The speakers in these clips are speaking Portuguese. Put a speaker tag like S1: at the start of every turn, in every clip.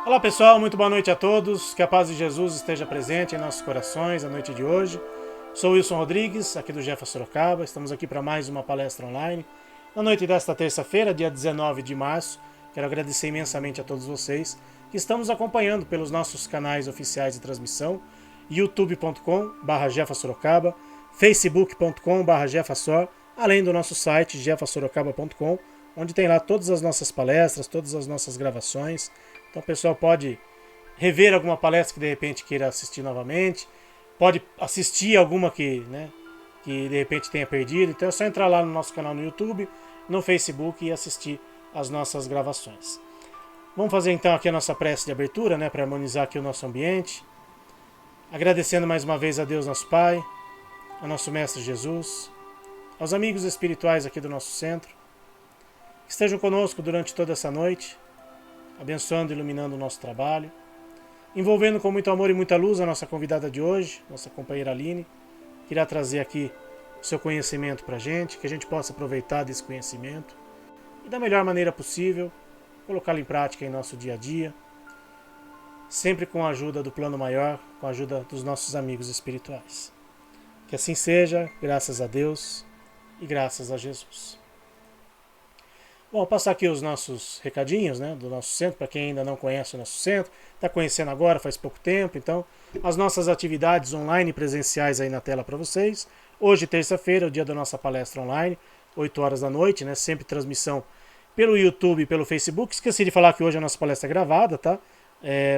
S1: Olá pessoal, muito boa noite a todos, que a paz de Jesus esteja presente em nossos corações a noite de hoje. Sou Wilson Rodrigues, aqui do Jefa Sorocaba, estamos aqui para mais uma palestra online. Na noite desta terça-feira, dia 19 de março, quero agradecer imensamente a todos vocês que estão nos acompanhando pelos nossos canais oficiais de transmissão, youtube.com/jefasorocaba, facebook.com/jefasor, além do nosso site jefasorocaba.com, onde tem lá todas as nossas palestras, todas as nossas gravações. Então o pessoal pode rever alguma palestra que de repente queira assistir novamente, pode assistir alguma que de repente tenha perdido. Então é só entrar lá no nosso canal no YouTube, no Facebook e assistir as nossas gravações. Vamos fazer então aqui a nossa prece de abertura, para harmonizar aqui o nosso ambiente. Agradecendo mais uma vez a Deus nosso Pai, a nosso Mestre Jesus, aos amigos espirituais aqui do nosso centro, que estejam conosco durante toda essa noite, abençoando e iluminando o nosso trabalho, envolvendo com muito amor e muita luz a nossa convidada de hoje, nossa companheira Aline, que irá trazer aqui o seu conhecimento para a gente, que a gente possa aproveitar desse conhecimento e da melhor maneira possível, colocá-lo em prática em nosso dia a dia, sempre com a ajuda do plano maior, com a ajuda dos nossos amigos espirituais. Que assim seja, graças a Deus e graças a Jesus. Bom, vou passar aqui os nossos recadinhos do nosso centro, para quem ainda não conhece o nosso centro, está conhecendo agora, faz pouco tempo. Então, as nossas atividades online e presenciais aí na tela para vocês. Hoje, terça-feira, o dia da nossa palestra online, 8 horas da noite, sempre transmissão pelo YouTube e pelo Facebook. Esqueci de falar que hoje a nossa palestra é gravada, tá?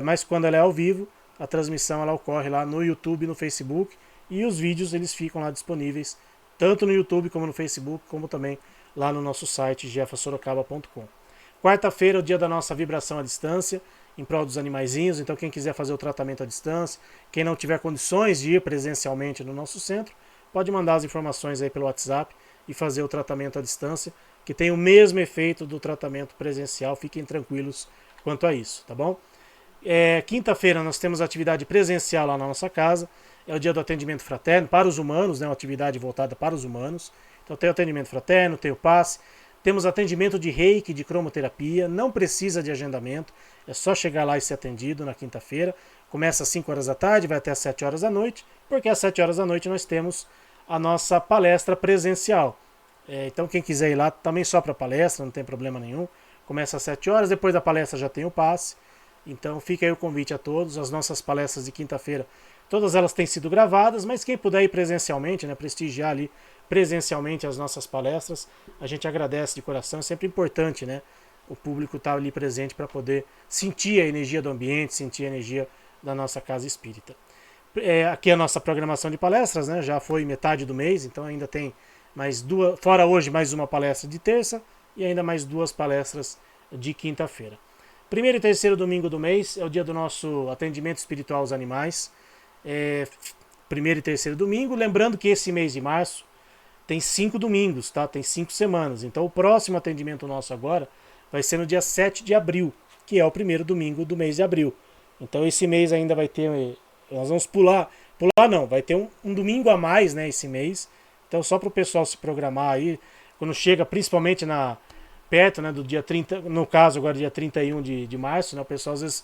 S1: Mas quando ela é ao vivo, a transmissão ela ocorre lá no YouTube e no Facebook, e os vídeos eles ficam lá disponíveis, tanto no YouTube como no Facebook, como também lá no nosso site jefasorocaba.com. Quarta-feira é o dia da nossa vibração à distância, em prol dos animaizinhos. Então quem quiser fazer o tratamento à distância, quem não tiver condições de ir presencialmente no nosso centro, pode mandar as informações aí pelo WhatsApp e fazer o tratamento à distância, que tem o mesmo efeito do tratamento presencial. Fiquem tranquilos quanto a isso, tá bom? Quinta-feira nós temos atividade presencial lá na nossa casa. É o dia do atendimento fraterno para os humanos, uma atividade voltada para os humanos. Então tem o atendimento fraterno, tem o passe, temos atendimento de reiki, de cromoterapia, não precisa de agendamento, é só chegar lá e ser atendido na quinta-feira. Começa às 5 horas da tarde, vai até às 7 horas da noite, porque às 7 horas da noite nós temos a nossa palestra presencial. Então quem quiser ir lá também só para palestra, não tem problema nenhum. Começa às 7 horas, depois da palestra já tem o passe. Então fica aí o convite a todos. As nossas palestras de quinta-feira, todas elas têm sido gravadas, mas quem puder ir presencialmente, prestigiar ali presencialmente as nossas palestras, a gente agradece de coração. É sempre importante, o público estar ali presente para poder sentir a energia do ambiente, sentir a energia da nossa casa espírita. Aqui a nossa programação de palestras, já foi metade do mês, então ainda tem mais duas, fora hoje mais uma palestra de terça e ainda mais 2 palestras de quinta-feira. Primeiro e terceiro domingo do mês é o dia do nosso atendimento espiritual aos animais. Primeiro e terceiro domingo, lembrando que esse mês de março tem 5 domingos, tá? Tem 5 semanas. Então o próximo atendimento nosso agora vai ser no dia 7 de abril, que é o primeiro domingo do mês de abril. Então esse mês ainda vai ter, nós vamos pular não, vai ter um domingo a mais, esse mês. Então só para o pessoal se programar aí, quando chega principalmente perto, do dia 30, no caso agora dia 31 de março, o pessoal às vezes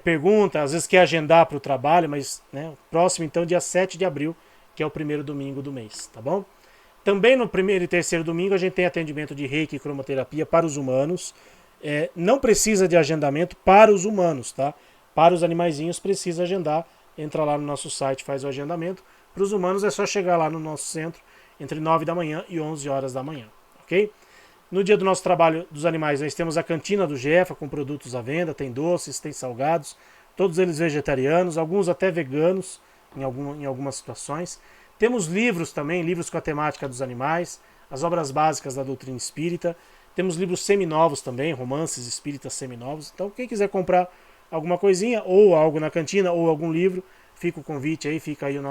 S1: pergunta, às vezes quer agendar para o trabalho, mas próximo então dia 7 de abril, que é o primeiro domingo do mês, tá bom? Também no primeiro e terceiro domingo a gente tem atendimento de reiki e cromoterapia para os humanos. Não precisa de agendamento para os humanos, tá? Para os animaizinhos precisa agendar. Entra lá no nosso site, faz o agendamento. Para os humanos é só chegar lá no nosso centro entre 9 da manhã e 11 horas da manhã, ok? No dia do nosso trabalho dos animais, nós temos a cantina do Jefa com produtos à venda. Tem doces, tem salgados, todos eles vegetarianos, alguns até veganos em algumas situações. Temos livros também, livros com a temática dos animais, as obras básicas da doutrina espírita. Temos livros seminovos também, romances espíritas seminovos. Então quem quiser comprar alguma coisinha, ou algo na cantina, ou algum livro, fica o convite aí, fica aí a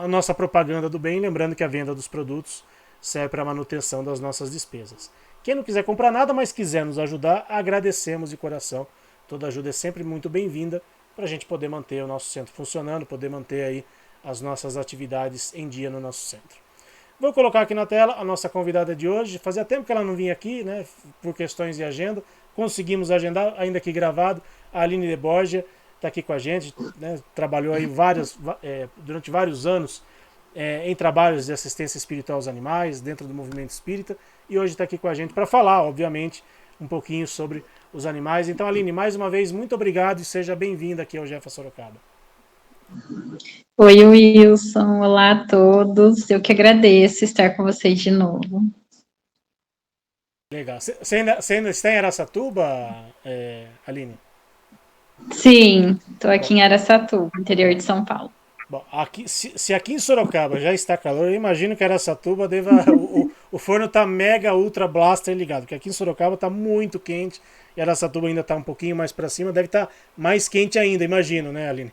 S1: nossa propaganda do bem. Lembrando que a venda dos produtos serve para a manutenção das nossas despesas. Quem não quiser comprar nada, mas quiser nos ajudar, agradecemos de coração. Toda ajuda é sempre muito bem-vinda para a gente poder manter o nosso centro funcionando, poder manter aí as nossas atividades em dia no nosso centro. Vou colocar aqui na tela a nossa convidada de hoje. Fazia tempo que ela não vinha aqui, por questões de agenda, conseguimos agendar, ainda que gravado. A Aline de Borgia está aqui com a gente, né? Trabalhou aí durante vários anos em trabalhos de assistência espiritual aos animais, dentro do movimento espírita, e hoje está aqui com a gente para falar, obviamente, um pouquinho sobre os animais. Então, Aline, mais uma vez, muito obrigado e seja bem-vinda aqui ao Jefa Sorocaba.
S2: Oi, Wilson. Olá a todos. Eu que agradeço estar com vocês de novo.
S1: Legal. Você ainda está em Araçatuba, Aline?
S2: Sim, estou aqui
S1: Bom,
S2: em Araçatuba, interior de São Paulo.
S1: bom, aqui, se aqui em Sorocaba já está calor, eu imagino que Araçatuba o forno tá mega ultra blaster ligado, porque aqui em Sorocaba tá muito quente e Araçatuba ainda tá um pouquinho mais para cima, deve estar mais quente ainda, imagino, né, Aline?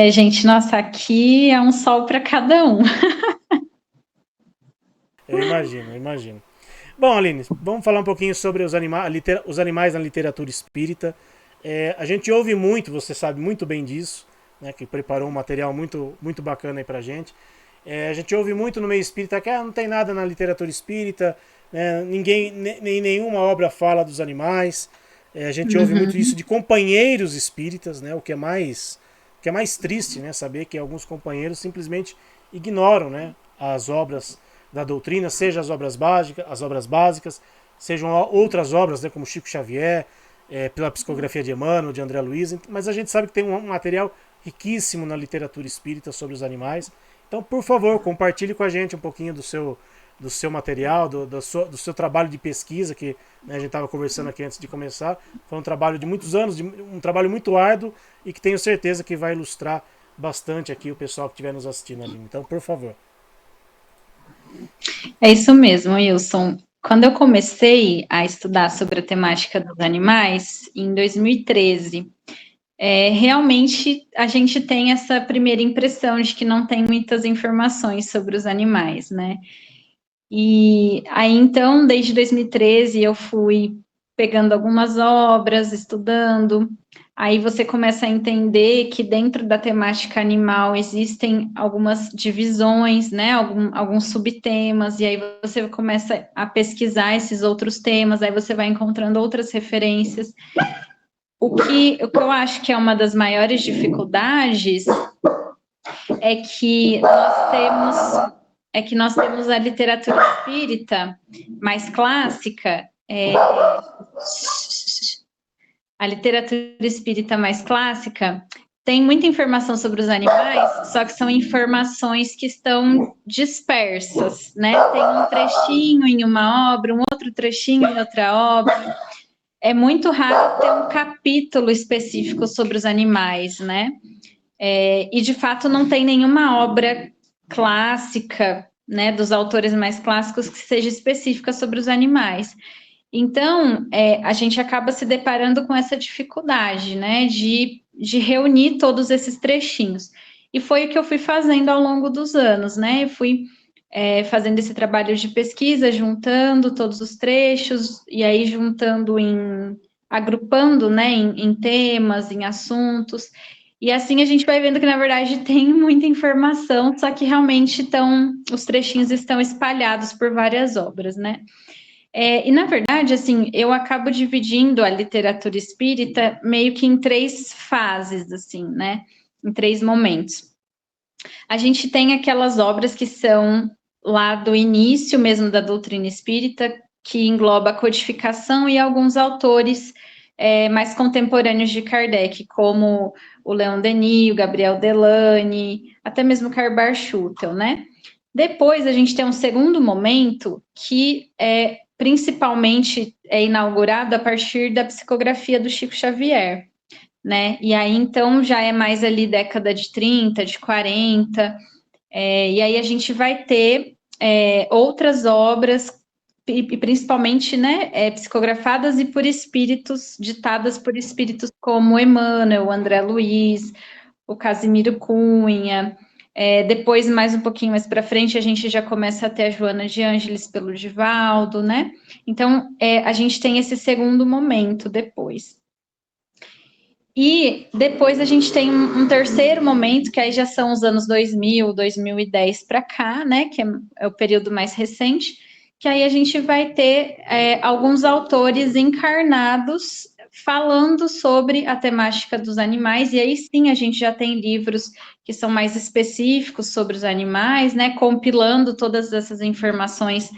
S2: Gente, nossa, aqui é um sol para cada um.
S1: Eu imagino. Bom, Aline, vamos falar um pouquinho sobre os animais na literatura espírita. A gente ouve muito, você sabe muito bem disso, né, que preparou um material muito bacana aí pra gente. A gente ouve muito no meio espírita que não tem nada na literatura espírita, né, nem nenhuma obra fala dos animais. A gente ouve muito isso de companheiros espíritas, né, o que é mais triste, né, saber que alguns companheiros simplesmente ignoram, né, as obras da doutrina, seja as obras básicas, sejam outras obras, né, como Chico Xavier, pela psicografia de Emmanuel, de André Luiz, mas a gente sabe que tem um material riquíssimo na literatura espírita sobre os animais. Então, por favor, compartilhe com a gente um pouquinho do seu material, do seu trabalho de pesquisa, que, né, a gente estava conversando aqui antes de começar. Foi um trabalho de muitos anos, um trabalho muito árduo e que tenho certeza que vai ilustrar bastante aqui o pessoal que estiver nos assistindo ali. Então, por favor.
S2: É isso mesmo, Wilson. Quando eu comecei a estudar sobre a temática dos animais, em 2013, realmente a gente tem essa primeira impressão de que não tem muitas informações sobre os animais, né? E aí, então, desde 2013, eu fui pegando algumas obras, estudando. Aí você começa a entender que dentro da temática animal existem algumas divisões, né? Alguns subtemas, e aí você começa a pesquisar esses outros temas, aí você vai encontrando outras referências. O que eu acho que é uma das maiores dificuldades é que nós temos a literatura espírita mais clássica, a literatura espírita mais clássica tem muita informação sobre os animais, só que são informações que estão dispersas, né? Tem um trechinho em uma obra, um outro trechinho em outra obra. É muito raro ter um capítulo específico sobre os animais, né? E de fato não tem nenhuma obra clássica, né, dos autores mais clássicos que seja específica sobre os animais. Então, a gente acaba se deparando com essa dificuldade, né, de reunir todos esses trechinhos. E foi o que eu fui fazendo ao longo dos anos, né? Eu fui fazendo esse trabalho de pesquisa, juntando todos os trechos, e aí agrupando, né, em temas, em assuntos. E assim a gente vai vendo que, na verdade, tem muita informação, só que realmente os trechinhos estão espalhados por várias obras, né? E, na verdade, assim, eu acabo dividindo a literatura espírita meio que em três fases, assim, né? Em três momentos. A gente tem aquelas obras que são lá do início mesmo da doutrina espírita, que engloba a codificação e alguns autores mais contemporâneos de Kardec, como o Leon Denis, o Gabriel Delany, até mesmo Karl Barth-Schutel, né? Depois a gente tem um segundo momento que principalmente é inaugurado a partir da psicografia do Chico Xavier, né? E aí, então, já é mais ali década de 30, de 40, e aí a gente vai ter outras obras, e principalmente, né, psicografadas e por espíritos, ditadas por espíritos como Emmanuel, o André Luiz, o Casimiro Cunha. Depois, mais um pouquinho mais para frente, a gente já começa a ter a Joana de Ângeles pelo Divaldo, né? Então, a gente tem esse segundo momento depois. E depois a gente tem um terceiro momento, que aí já são os anos 2000, 2010 para cá, né? Que é o período mais recente, que aí a gente vai ter alguns autores encarnados falando sobre a temática dos animais, e aí sim a gente já tem livros que são mais específicos sobre os animais, né, compilando todas essas informações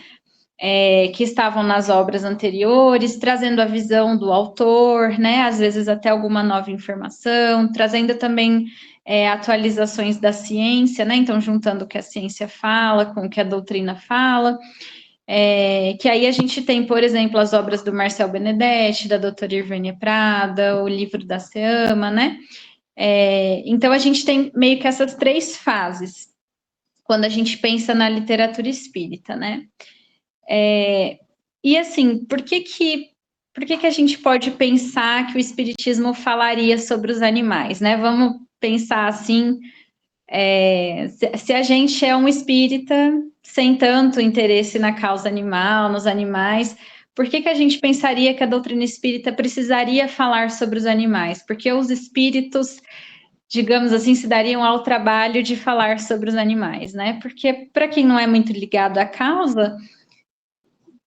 S2: que estavam nas obras anteriores, trazendo a visão do autor, né, às vezes até alguma nova informação, trazendo também atualizações da ciência, né, então juntando o que a ciência fala com o que a doutrina fala, que aí a gente tem, por exemplo, as obras do Marcel Benedetti, da doutora Irvânia Prada, o livro da Seama, né, então a gente tem meio que essas 3 fases, quando a gente pensa na literatura espírita, né. E assim, por que a gente pode pensar que o espiritismo falaria sobre os animais, né? Vamos pensar assim, se a gente é um espírita sem tanto interesse na causa animal, nos animais, por que a gente pensaria que a doutrina espírita precisaria falar sobre os animais? Porque os espíritos, digamos assim, se dariam ao trabalho de falar sobre os animais, né? Porque para quem não é muito ligado à causa,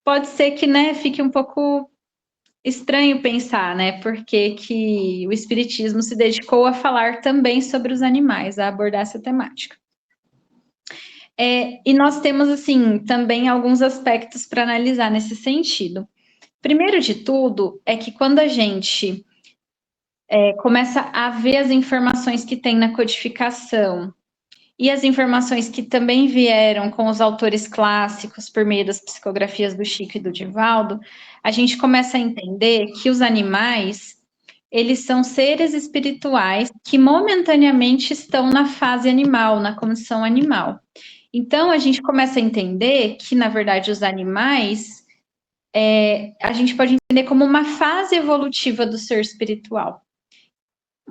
S2: pode ser que, né, fique um pouco estranho pensar, né, porque que o espiritismo se dedicou a falar também sobre os animais, a abordar essa temática. E nós temos, assim, também alguns aspectos para analisar nesse sentido. Primeiro de tudo, é que quando a gente começa a ver as informações que tem na codificação, e as informações que também vieram com os autores clássicos por meio das psicografias do Chico e do Divaldo, a gente começa a entender que os animais, eles são seres espirituais que momentaneamente estão na fase animal, na condição animal. Então, a gente começa a entender que, na verdade, os animais, a gente pode entender como uma fase evolutiva do ser espiritual.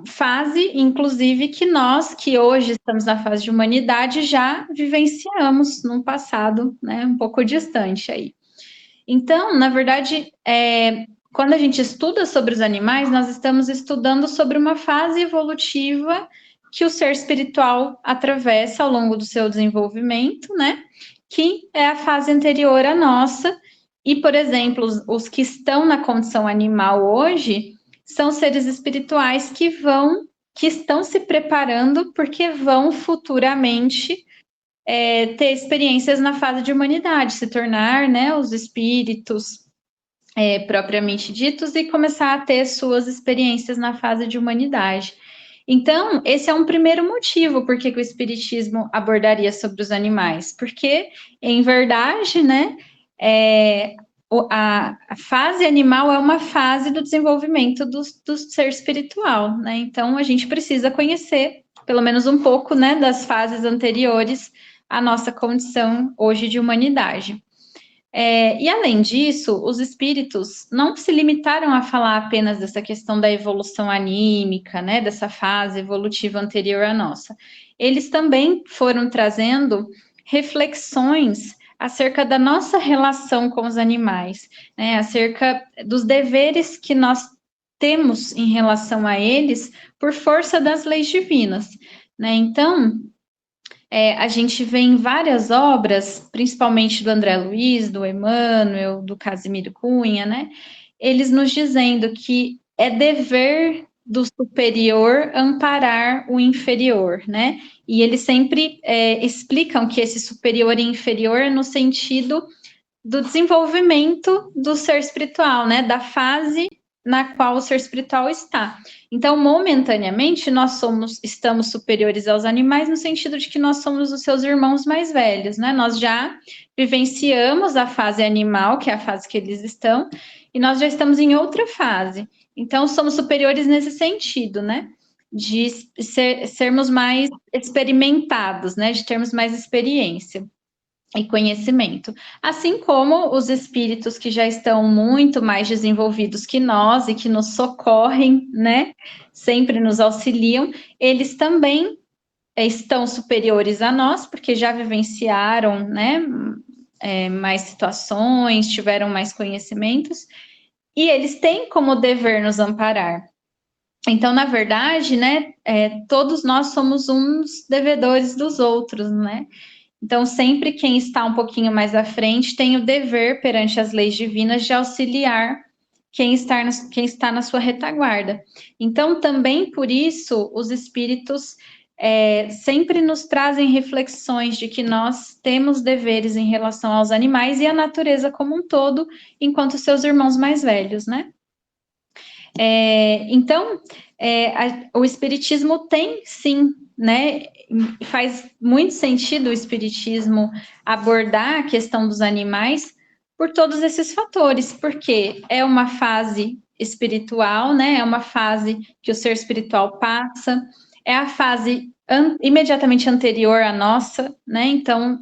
S2: Fase, inclusive, que nós, que hoje estamos na fase de humanidade, já vivenciamos num passado, né, um pouco distante aí. Então, na verdade, quando a gente estuda sobre os animais, nós estamos estudando sobre uma fase evolutiva que o ser espiritual atravessa ao longo do seu desenvolvimento, né, que é a fase anterior à nossa, e, por exemplo, os que estão na condição animal hoje, são seres espirituais que estão se preparando porque vão futuramente ter experiências na fase de humanidade, se tornar, né, os espíritos propriamente ditos e começar a ter suas experiências na fase de humanidade. Então, esse é um primeiro motivo por que o espiritismo abordaria sobre os animais, porque, em verdade, né, a fase animal é uma fase do desenvolvimento do ser espiritual, né? Então a gente precisa conhecer pelo menos um pouco, né, das fases anteriores à nossa condição hoje de humanidade. E além disso, os espíritos não se limitaram a falar apenas dessa questão da evolução anímica, né, dessa fase evolutiva anterior à nossa. Eles também foram trazendo reflexões acerca da nossa relação com os animais, né, acerca dos deveres que nós temos em relação a eles por força das leis divinas, né? Então, a gente vê em várias obras, principalmente do André Luiz, do Emmanuel, do Casimiro Cunha, né? Eles nos dizendo que é dever do superior amparar o inferior, né? E eles sempre explicam que esse superior e inferior é no sentido do desenvolvimento do ser espiritual, né? Da fase na qual o ser espiritual está. Então, momentaneamente, nós estamos superiores aos animais no sentido de que nós somos os seus irmãos mais velhos, né? Nós já vivenciamos a fase animal, que é a fase que eles estão, e nós já estamos em outra fase. Então, somos superiores nesse sentido, né? De sermos mais experimentados, né? De termos mais experiência e conhecimento, assim como os espíritos que já estão muito mais desenvolvidos que nós e que nos socorrem, né, sempre nos auxiliam, eles também estão superiores a nós, porque já vivenciaram, né, mais situações, tiveram mais conhecimentos, e eles têm como dever nos amparar. Então, na verdade, né, todos nós somos uns devedores dos outros, né? Então, sempre quem está um pouquinho mais à frente tem o dever perante as leis divinas de auxiliar quem está na sua retaguarda. Então, também por isso, os espíritos sempre nos trazem reflexões de que nós temos deveres em relação aos animais e à natureza como um todo, enquanto seus irmãos mais velhos, né? Então, o espiritismo tem, sim, né? Faz muito sentido o espiritismo abordar a questão dos animais por todos esses fatores, porque é uma fase espiritual, né? É uma fase que o ser espiritual passa, é a fase imediatamente anterior à nossa, né? Então,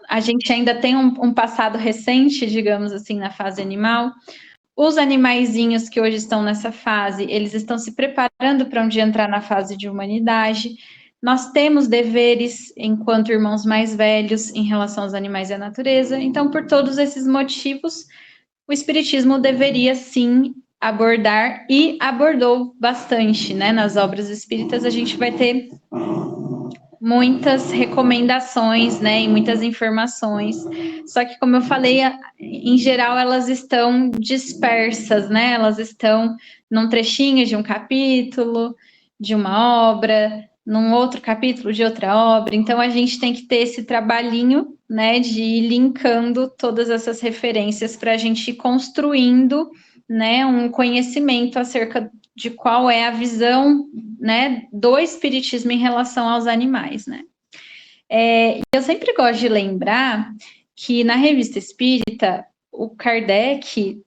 S2: a gente ainda tem um passado recente, digamos assim, na fase animal. Os animaizinhos que hoje estão nessa fase, eles estão se preparando para um dia entrar na fase de humanidade. Nós temos deveres enquanto irmãos mais velhos em relação aos animais e à natureza. Então, por todos esses motivos, o Espiritismo deveria sim abordar e abordou bastante, né? Nas obras espíritas, a gente vai ter muitas recomendações, né, e muitas informações. Só que, como eu falei, em geral elas estão dispersas, né? Elas estão num trechinho de um capítulo, de uma obra, num outro capítulo de outra obra. Então a gente tem que ter esse trabalhinho, né, de ir linkando todas essas referências para a gente ir construindo, né, um conhecimento acerca de qual é a visão, né, do espiritismo em relação aos animais, né. Eu sempre gosto de lembrar que na Revista Espírita, o Kardec,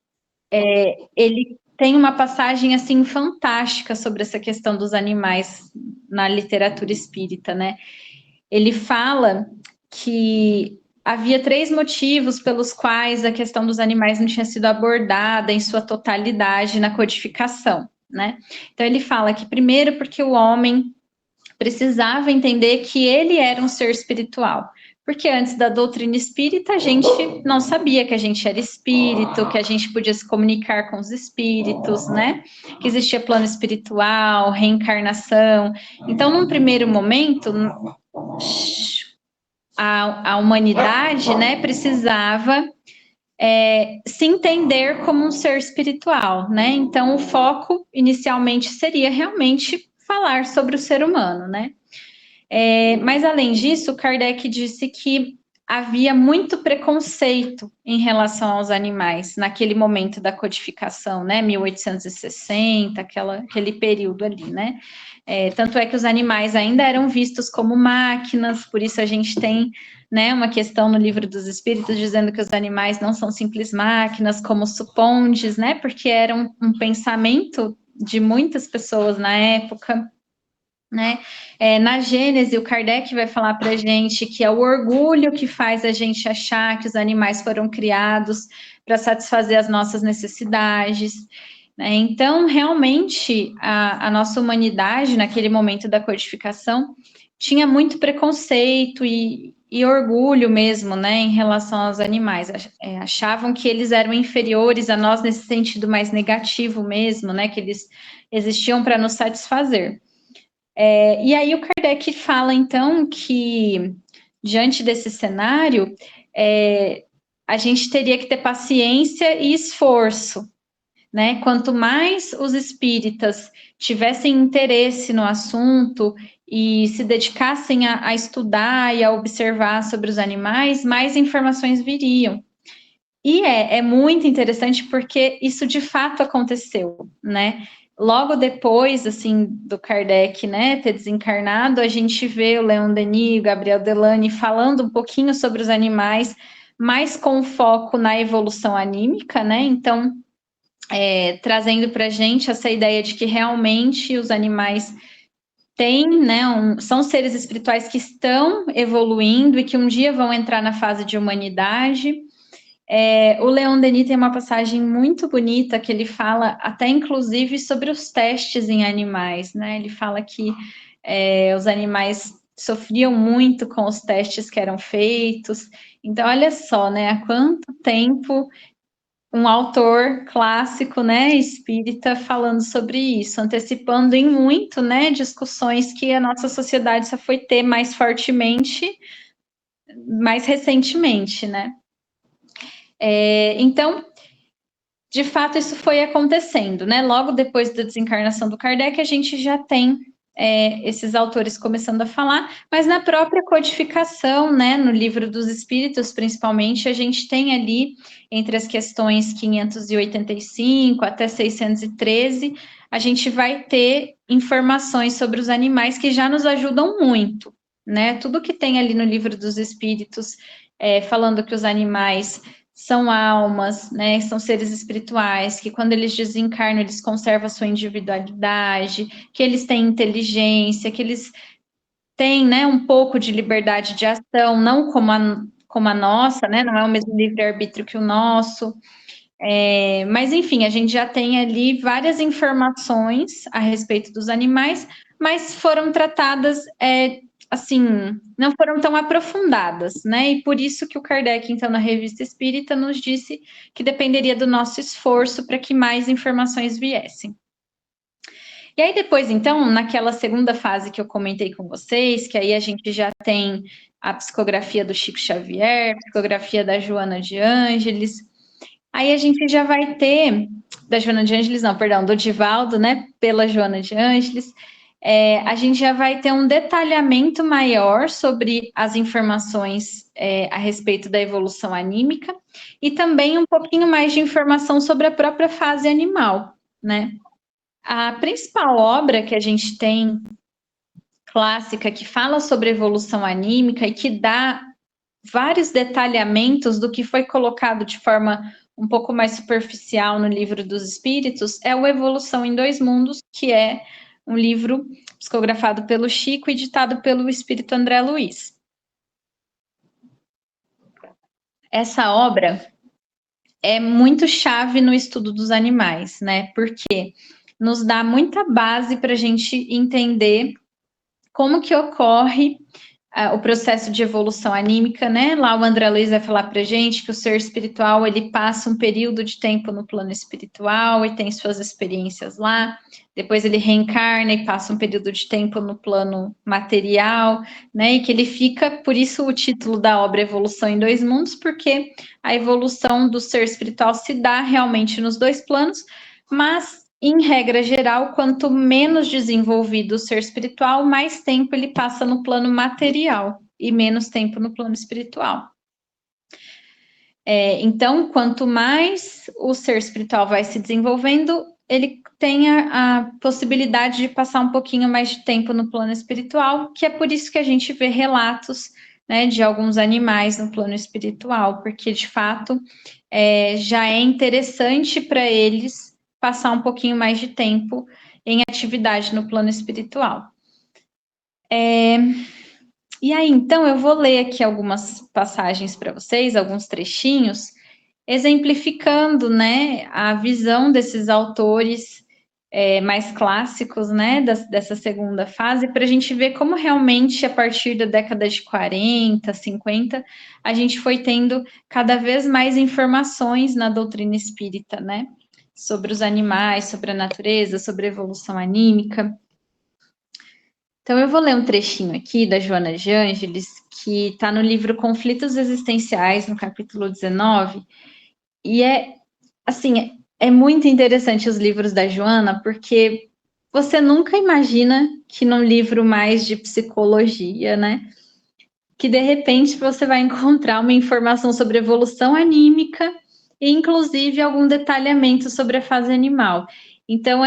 S2: ele tem uma passagem assim fantástica sobre essa questão dos animais na literatura espírita, né? Ele fala que havia 3 motivos pelos quais a questão dos animais não tinha sido abordada em sua totalidade na codificação, né? Então ele fala que primeiro porque o homem precisava entender que ele era um ser espiritual. Porque antes da doutrina espírita, a gente não sabia que a gente era espírito, que a gente podia se comunicar com os espíritos, né? Que existia plano espiritual, reencarnação. Então, num primeiro momento, a humanidade, né, precisava se entender como um ser espiritual, né? Então, o foco inicialmente seria realmente falar sobre o ser humano, né? Mas, além disso, Kardec disse que havia muito preconceito em relação aos animais naquele momento da codificação, né? 1860, aquele período ali, né? Tanto é que os animais ainda eram vistos como máquinas, por isso a gente tem, né, uma questão no Livro dos Espíritos dizendo que os animais não são simples máquinas, como supondes, né? Porque era um pensamento de muitas pessoas na época. Né? Na Gênese, o Kardec vai falar para a gente que é o orgulho que faz a gente achar que os animais foram criados para satisfazer as nossas necessidades. Né? Então, realmente, a nossa humanidade, naquele momento da codificação, tinha muito preconceito e orgulho mesmo, né, em relação aos animais. Achavam que eles eram inferiores a nós nesse sentido mais negativo mesmo, né, que eles existiam para nos satisfazer. E aí o Kardec fala, então, que diante desse cenário, a gente teria que ter paciência e esforço, né? Quanto mais os espíritas tivessem interesse no assunto e se dedicassem a estudar e a observar sobre os animais, mais informações viriam. E é muito interessante porque isso de fato aconteceu, né? Logo depois, assim, do Kardec, né, ter desencarnado, a gente vê o Leon Denis, o Gabriel Delany falando um pouquinho sobre os animais, mas com foco na evolução anímica, né? Então, trazendo para a gente essa ideia de que realmente os animais têm, né, são seres espirituais que estão evoluindo e que um dia vão entrar na fase de humanidade. O Leon Denis tem uma passagem muito bonita que ele fala até inclusive sobre os testes em animais, né? Ele fala que os animais sofriam muito com os testes que eram feitos. Então, olha só, né? Há quanto tempo um autor clássico, né, espírita, falando sobre isso, antecipando em muito, né, discussões que a nossa sociedade só foi ter mais fortemente mais recentemente, né? Então, de fato, isso foi acontecendo, né? Logo depois da desencarnação do Kardec, a gente já tem esses autores começando a falar, mas na própria codificação, né, no Livro dos Espíritos, principalmente, a gente tem ali, entre as questões 585 até 613, a gente vai ter informações sobre os animais que já nos ajudam muito, né? Tudo que tem ali no Livro dos Espíritos, falando que os animais são almas, né? São seres espirituais, que quando eles desencarnam, eles conservam a sua individualidade, que eles têm inteligência, que eles têm, né, um pouco de liberdade de ação, não como a nossa, né? Não é o mesmo livre-arbítrio que o nosso. Mas, enfim, a gente já tem ali várias informações a respeito dos animais, mas foram tratadas assim, não foram tão aprofundadas, né? E por isso que o Kardec, então, na Revista Espírita, nos disse que dependeria do nosso esforço para que mais informações viessem. E aí depois, então, naquela segunda fase que eu comentei com vocês, que aí a gente já tem a psicografia do Chico Xavier, a psicografia da Joana de Ângeles, aí a gente já vai ter, da Joana de Ângeles, não, perdão, do Divaldo, né, pela Joana de Ângeles, a gente já vai ter um detalhamento maior sobre as informações a respeito da evolução anímica e também um pouquinho mais de informação sobre a própria fase animal, né? A principal obra que a gente tem clássica que fala sobre evolução anímica e que dá vários detalhamentos do que foi colocado de forma um pouco mais superficial no Livro dos Espíritos é o Evolução em Dois Mundos, que é um livro psicografado pelo Chico e ditado pelo Espírito André Luiz. Essa obra é muito chave no estudo dos animais, né? Porque nos dá muita base para a gente entender como que ocorre o processo de evolução anímica, né? Lá o André Luiz vai falar para gente que o ser espiritual, ele passa um período de tempo no plano espiritual e tem suas experiências lá, depois ele reencarna e passa um período de tempo no plano material, né? E que ele fica, por isso o título da obra Evolução em Dois Mundos, porque a evolução do ser espiritual se dá realmente nos dois planos, mas em regra geral, quanto menos desenvolvido o ser espiritual, mais tempo ele passa no plano material e menos tempo no plano espiritual. Então, quanto mais o ser espiritual vai se desenvolvendo, ele tem a possibilidade de passar um pouquinho mais de tempo no plano espiritual, que é por isso que a gente vê relatos, né, de alguns animais no plano espiritual, porque de fato já é interessante para eles passar um pouquinho mais de tempo em atividade no plano espiritual. E aí, então, eu vou ler aqui algumas passagens para vocês, alguns trechinhos, exemplificando, né, a visão desses autores mais clássicos, né, dessa segunda fase, para a gente ver como realmente, a partir da década de 40, 50, a gente foi tendo cada vez mais informações na doutrina espírita, né, sobre os animais, sobre a natureza, sobre a evolução anímica. Então, eu vou ler um trechinho aqui da Joana de Ângeles, que está no livro Conflitos Existenciais, no capítulo 19, e assim, é muito interessante os livros da Joana, porque você nunca imagina que num livro mais de psicologia, né, que de repente você vai encontrar uma informação sobre evolução anímica e inclusive algum detalhamento sobre a fase animal. Então,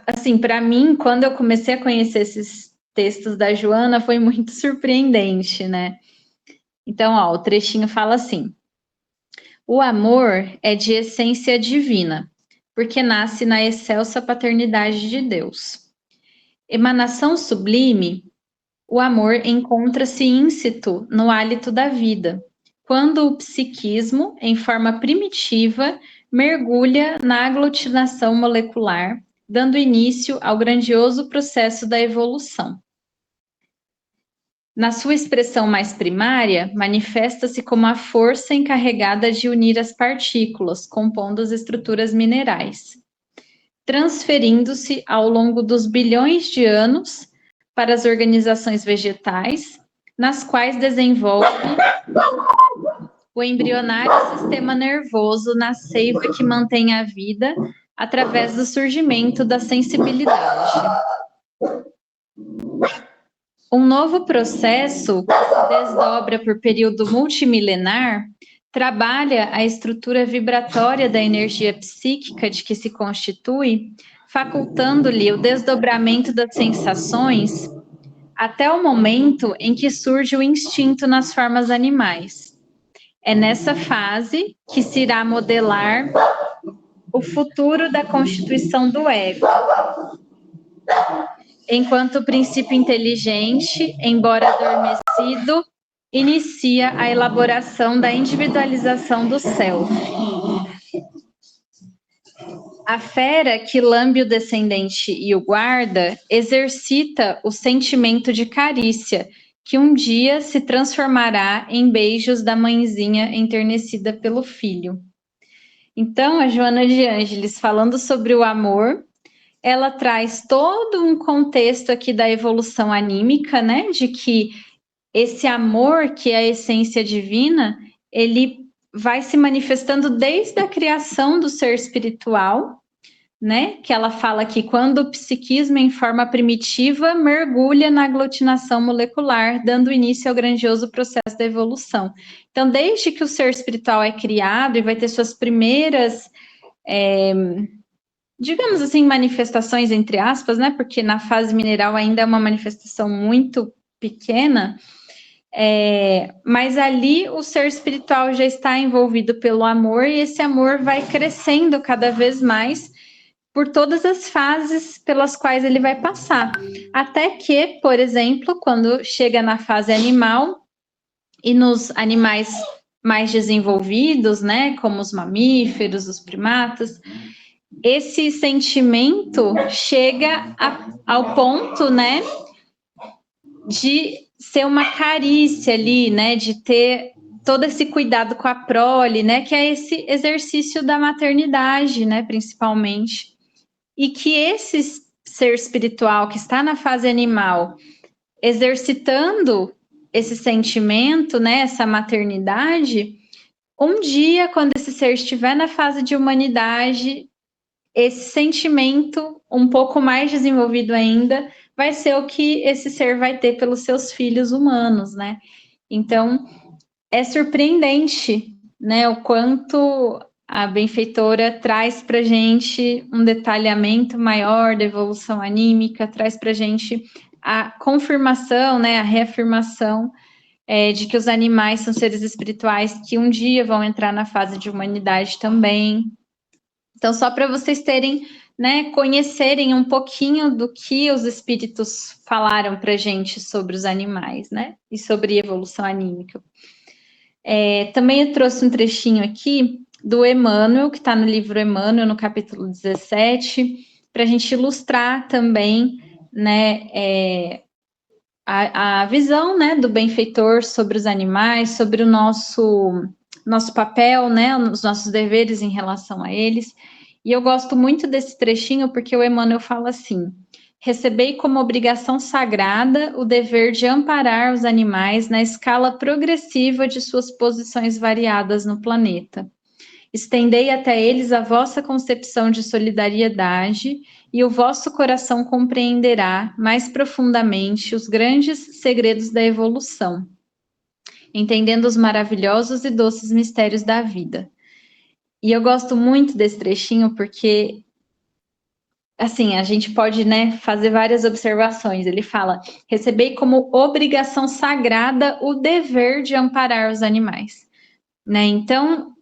S2: assim, para mim, quando eu comecei a conhecer esses textos da Joana, foi muito surpreendente, né? Então, ó, o trechinho fala assim: o amor é de essência divina, porque nasce na excelsa paternidade de Deus. Emanação sublime, o amor encontra-se íncito no hálito da vida, quando o psiquismo, em forma primitiva, mergulha na aglutinação molecular, dando início ao grandioso processo da evolução. Na sua expressão mais primária, manifesta-se como a força encarregada de unir as partículas, compondo as estruturas minerais, transferindo-se ao longo dos bilhões de anos para as organizações vegetais, nas quais desenvolve o embrionário sistema nervoso na seiva que mantém a vida através do surgimento da sensibilidade. Um novo processo que se desdobra por período multimilenar trabalha a estrutura vibratória da energia psíquica de que se constitui, facultando-lhe o desdobramento das sensações até o momento em que surge o instinto nas formas animais. É nessa fase que se irá modelar o futuro da constituição do ego. Enquanto o princípio inteligente, embora adormecido, inicia a elaboração da individualização do self. A fera que lambe o descendente e o guarda exercita o sentimento de carícia, que um dia se transformará em beijos da mãezinha enternecida pelo filho. Então, a Joana de Ângeles, falando sobre o amor, ela traz todo um contexto aqui da evolução anímica, né? De que esse amor, que é a essência divina, ele vai se manifestando desde a criação do ser espiritual, né? Que ela fala que quando o psiquismo em forma primitiva mergulha na aglutinação molecular, dando início ao grandioso processo da evolução. Então, desde que o ser espiritual é criado e vai ter suas primeiras, digamos assim, manifestações, entre aspas, né? Porque na fase mineral ainda é uma manifestação muito pequena, mas ali o ser espiritual já está envolvido pelo amor e esse amor vai crescendo cada vez mais por todas as fases pelas quais ele vai passar. Até que, por exemplo, quando chega na fase animal e nos animais mais desenvolvidos, né, como os mamíferos, os primatas, esse sentimento chega ao ponto, né, de ser uma carícia ali, né, de ter todo esse cuidado com a prole, né, que é esse exercício da maternidade, né, principalmente. E que esse ser espiritual que está na fase animal, exercitando esse sentimento, né, essa maternidade, um dia, quando esse ser estiver na fase de humanidade, esse sentimento, um pouco mais desenvolvido ainda, vai ser o que esse ser vai ter pelos seus filhos humanos, né? Então, é surpreendente, né, o quanto a benfeitora traz para a gente um detalhamento maior da evolução anímica, traz para a gente a confirmação, né, a reafirmação de que os animais são seres espirituais que um dia vão entrar na fase de humanidade também. Então, só para vocês terem, né, conhecerem um pouquinho do que os espíritos falaram para a gente sobre os animais, né, e sobre evolução anímica. Também eu trouxe um trechinho aqui do Emmanuel, que está no livro Emmanuel, no capítulo 17, para a gente ilustrar também, né, a visão, né, do benfeitor sobre os animais, sobre o nosso papel, né, os nossos deveres em relação a eles. E eu gosto muito desse trechinho porque o Emmanuel fala assim: recebei como obrigação sagrada o dever de amparar os animais na escala progressiva de suas posições variadas no planeta. Estendei até eles a vossa concepção de solidariedade e o vosso coração compreenderá mais profundamente os grandes segredos da evolução, entendendo os maravilhosos e doces mistérios da vida. E eu gosto muito desse trechinho porque, assim, a gente pode, né, fazer várias observações. Ele fala: recebei como obrigação sagrada o dever de amparar os animais, né? Então,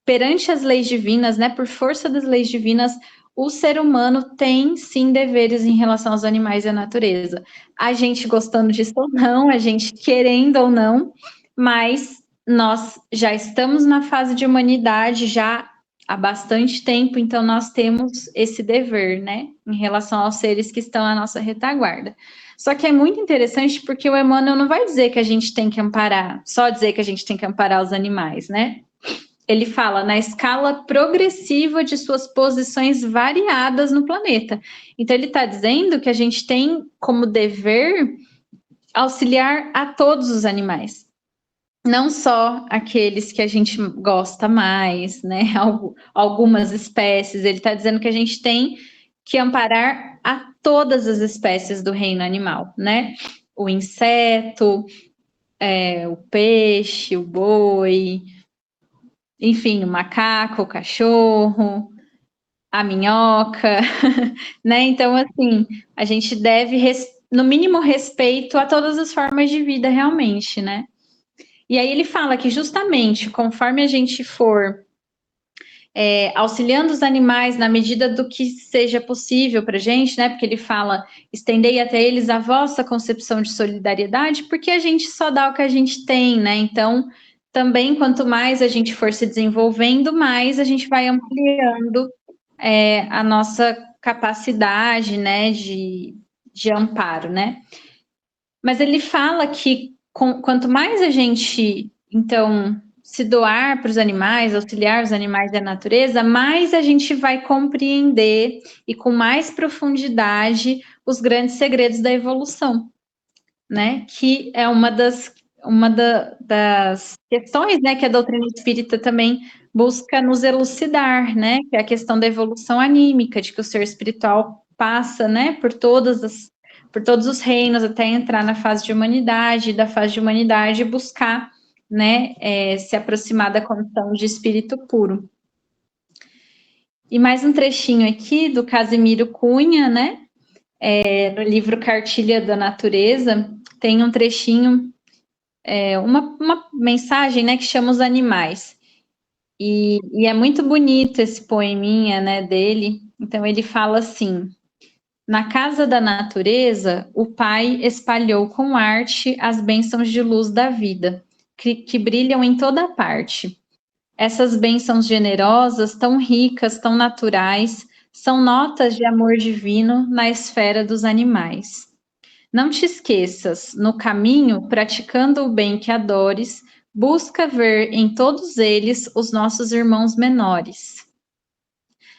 S2: perante as leis divinas, né, por força das leis divinas, o ser humano tem, sim, deveres em relação aos animais e à natureza. A gente gostando disso ou não, a gente querendo ou não, mas nós já estamos na fase de humanidade já há bastante tempo, então nós temos esse dever, né, em relação aos seres que estão à nossa retaguarda. Só que é muito interessante porque o Emmanuel não vai dizer que a gente tem que amparar, só dizer que a gente tem que amparar os animais, né? Ele fala na escala progressiva de suas posições variadas no planeta. Então, ele está dizendo que a gente tem como dever auxiliar a todos os animais, não só aqueles que a gente gosta mais, né? Algumas espécies. Ele está dizendo que a gente tem que amparar a todas as espécies do reino animal, né? O inseto, o peixe, o boi, enfim, o macaco, o cachorro, a minhoca, né? Então, assim, a gente deve, no mínimo, respeito a todas as formas de vida, realmente, né? E aí ele fala que justamente conforme a gente for auxiliando os animais na medida do que seja possível para a gente, né? Porque ele fala, estendei até eles a vossa concepção de solidariedade, porque a gente só dá o que a gente tem, né? Então, também quanto mais a gente for se desenvolvendo, mais a gente vai ampliando a nossa capacidade, né, de amparo, né? Mas ele fala que quanto mais a gente, então, se doar para os animais, auxiliar os animais da natureza, mais a gente vai compreender e com mais profundidade os grandes segredos da evolução, né? Que é das questões, né, que a doutrina espírita também busca nos elucidar, né? Que é a questão da evolução anímica, de que o ser espiritual passa, né, por todos os reinos até entrar na fase de humanidade, da fase de humanidade buscar, né, se aproximar da condição de espírito puro. E mais um trechinho aqui do Casimiro Cunha, né? No livro Cartilha da Natureza, tem um trechinho, uma mensagem, né, que chama os animais. E é muito bonito esse poeminha, né, dele. Então ele fala assim: na casa da natureza, o Pai espalhou com arte as bênçãos de luz da vida, que brilham em toda parte. Essas bênçãos generosas, tão ricas, tão naturais, são notas de amor divino na esfera dos animais. Não te esqueças, no caminho, praticando o bem que adores, busca ver em todos eles os nossos irmãos menores.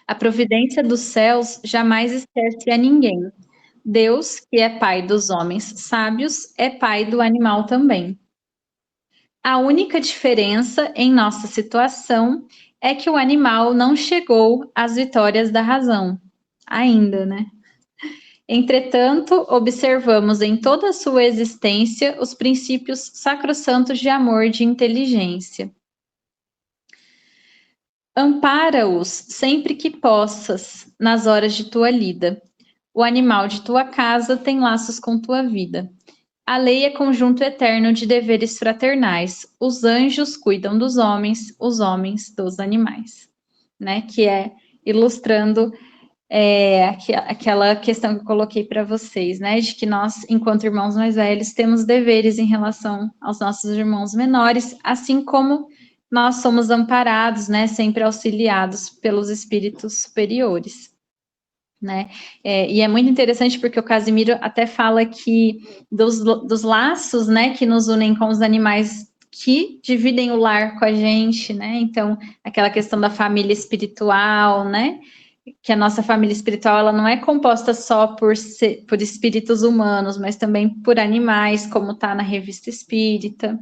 S2: A providência dos céus jamais esquece a ninguém. Deus, que é pai dos homens sábios, é pai do animal também. A única diferença em nossa situação é que o animal não chegou às vitórias da razão. Ainda, né? Entretanto, observamos em toda a sua existência os princípios sacrossantos de amor e de inteligência. Ampara-os sempre que possas, nas horas de tua lida. O animal de tua casa tem laços com tua vida. A lei é conjunto eterno de deveres fraternais. Os anjos cuidam dos homens, os homens dos animais. Né? Que é ilustrando aquela questão que eu coloquei para vocês, né? De que nós, enquanto irmãos mais velhos, temos deveres em relação aos nossos irmãos menores, assim como nós somos amparados, né? Sempre auxiliados pelos espíritos superiores. Né? E é muito interessante porque o Casimiro até fala que dos laços, né, que nos unem com os animais que dividem o lar com a gente, né? Então, aquela questão da família espiritual, né? Que a nossa família espiritual ela não é composta só por espíritos humanos, mas também por animais, como está na Revista Espírita.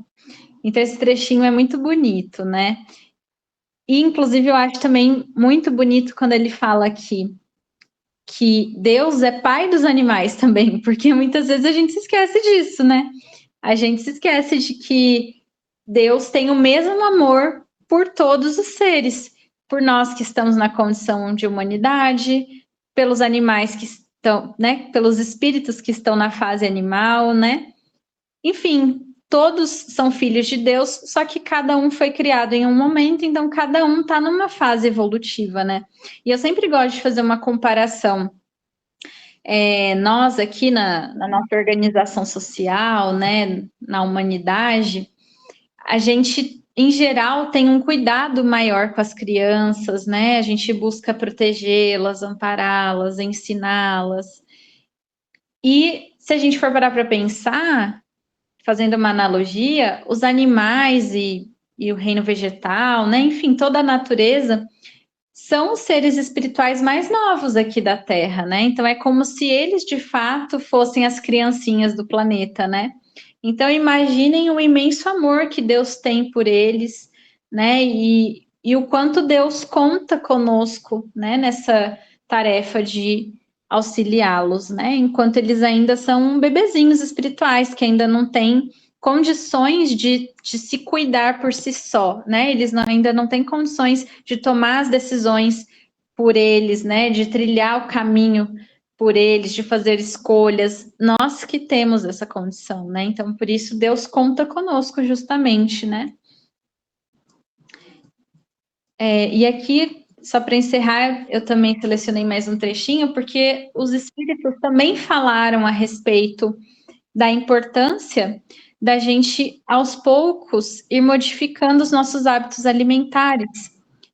S2: Então, esse trechinho é muito bonito, né? E, inclusive, eu acho também muito bonito quando ele fala aqui que Deus é pai dos animais também, porque muitas vezes a gente se esquece disso, né? A gente se esquece de que Deus tem o mesmo amor por todos os seres, por nós que estamos na condição de humanidade, pelos animais que estão, né? Pelos espíritos que estão na fase animal, né? Enfim, todos são filhos de Deus, só que cada um foi criado em um momento, então cada um está numa fase evolutiva, né? E eu sempre gosto de fazer uma comparação. Nós aqui na nossa organização social, né, na humanidade, a gente, em geral, tem um cuidado maior com as crianças, né? A gente busca protegê-las, ampará-las, ensiná-las. E se a gente for parar para pensar, fazendo uma analogia, os animais e o reino vegetal, né? Enfim, toda a natureza são os seres espirituais mais novos aqui da Terra, né? Então é como se eles de fato fossem as criancinhas do planeta, né? Então, imaginem o imenso amor que Deus tem por eles, né? E o quanto Deus conta conosco, né? Nessa tarefa de auxiliá-los, né? Enquanto eles ainda são bebezinhos espirituais, que ainda não têm condições de se cuidar por si só, né? Eles ainda não têm condições de tomar as decisões por eles, né? De trilhar o caminho por eles, de fazer escolhas. Nós que temos essa condição, né? Então, por isso, Deus conta conosco, justamente, né? E aqui, só para encerrar, eu também selecionei mais um trechinho, porque os espíritos também falaram a respeito da importância da gente, aos poucos, ir modificando os nossos hábitos alimentares,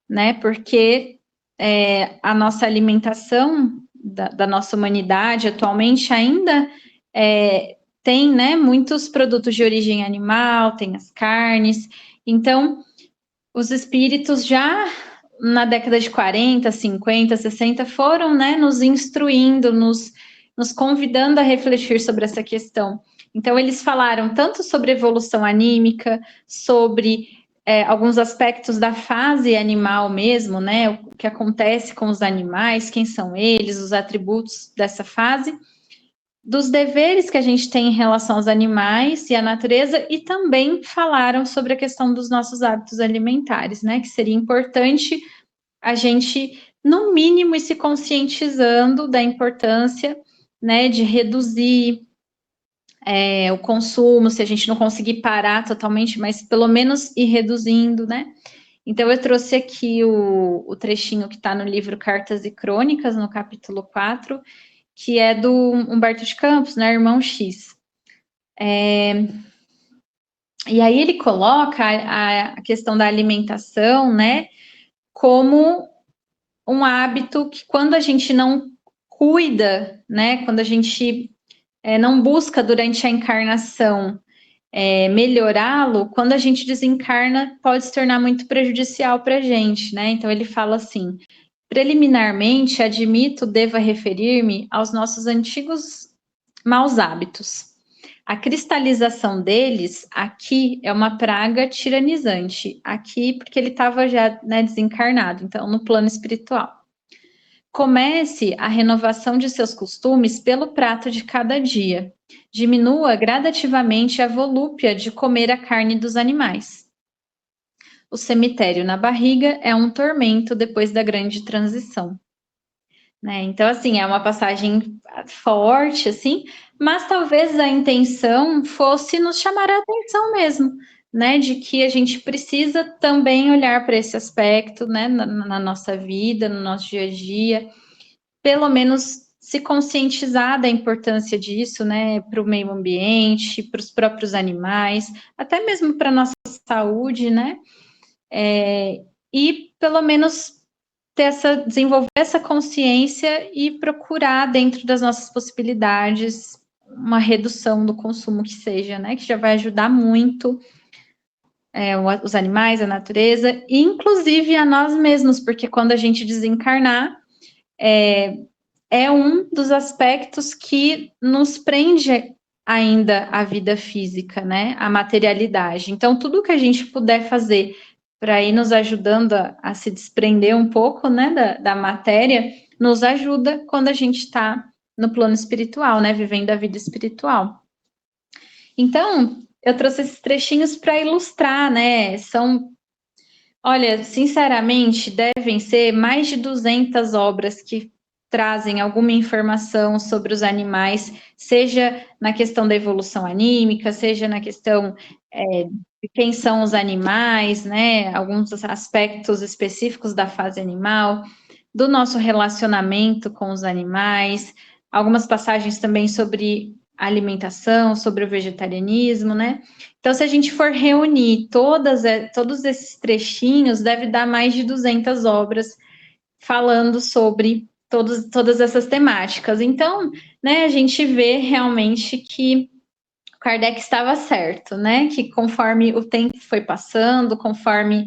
S2: né? Porque a nossa alimentação da nossa humanidade atualmente ainda tem, né, muitos produtos de origem animal, tem as carnes. Então, os espíritos já na década de 40, 50, 60 foram, né, nos instruindo, nos convidando a refletir sobre essa questão. Então, eles falaram tanto sobre evolução anímica, sobre alguns aspectos da fase animal mesmo, né? O que acontece com os animais, quem são eles, os atributos dessa fase, dos deveres que a gente tem em relação aos animais e à natureza, e também falaram sobre a questão dos nossos hábitos alimentares, né? Que seria importante a gente, no mínimo, ir se conscientizando da importância, né, de reduzir o consumo, se a gente não conseguir parar totalmente, mas pelo menos ir reduzindo, né? Então, eu trouxe aqui o trechinho que está no livro Cartas e Crônicas, no capítulo 4, que é do Humberto de Campos, né, Irmão X. E aí ele coloca a questão da alimentação, né, como um hábito que quando a gente não cuida, né, quando a gente não busca durante a encarnação melhorá-lo, quando a gente desencarna, pode se tornar muito prejudicial para a gente, né? Então ele fala assim: preliminarmente, admito, deva referir-me aos nossos antigos maus hábitos. A cristalização deles aqui é uma praga tiranizante. Aqui, porque ele estava já, né, desencarnado, então no plano espiritual. Comece a renovação de seus costumes pelo prato de cada dia. Diminua gradativamente a volúpia de comer a carne dos animais. O cemitério na barriga é um tormento depois da grande transição. Né? Então, assim, é uma passagem forte, assim, mas talvez a intenção fosse nos chamar a atenção mesmo, né? De que a gente precisa também olhar para esse aspecto, né? Na nossa vida, no nosso dia a dia, pelo menos se conscientizar da importância disso, né, para o meio ambiente, para os próprios animais, até mesmo para a nossa saúde, né, e pelo menos desenvolver essa consciência e procurar dentro das nossas possibilidades uma redução do consumo que seja, né, que já vai ajudar muito os animais, a natureza, inclusive a nós mesmos, porque quando a gente desencarnar, é um dos aspectos que nos prende ainda à vida física, né? A materialidade. Então, tudo que a gente puder fazer para ir nos ajudando a se desprender um pouco, né, da matéria, nos ajuda quando a gente está no plano espiritual, né? Vivendo a vida espiritual. Então, eu trouxe esses trechinhos para ilustrar, né? Olha, sinceramente, devem ser mais de 200 obras que trazem alguma informação sobre os animais, seja na questão da evolução anímica, seja na questão de quem são os animais, né? Alguns aspectos específicos da fase animal, do nosso relacionamento com os animais, algumas passagens também sobre alimentação, sobre o vegetarianismo, né? Então, se a gente for reunir todos esses trechinhos, deve dar mais de 200 obras falando sobre todas essas temáticas. Então, né, a gente vê realmente que Kardec estava certo, né? Que conforme o tempo foi passando, conforme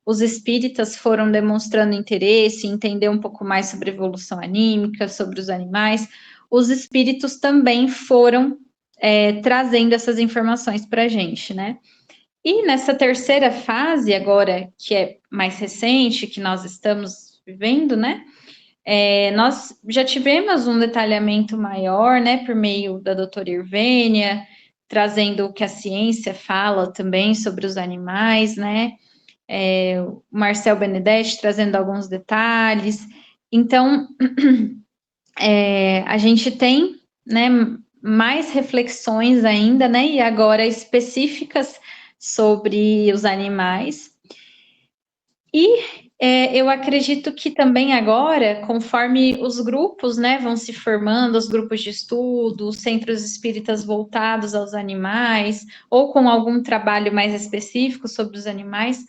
S2: os espíritas foram demonstrando interesse, entender um pouco mais sobre evolução anímica, sobre os animais, os espíritos também foram trazendo essas informações para a gente, né? E nessa terceira fase agora, que é mais recente, que nós estamos vivendo, né? Nós já tivemos um detalhamento maior, né, por meio da doutora Irvênia, trazendo o que a ciência fala também sobre os animais, né? O Marcel Benedetti trazendo alguns detalhes. Então, a gente tem, né, mais reflexões ainda, né, e agora específicas sobre os animais. E eu acredito que também agora, conforme os grupos, né, vão se formando, os grupos de estudo, os centros espíritas voltados aos animais, ou com algum trabalho mais específico sobre os animais,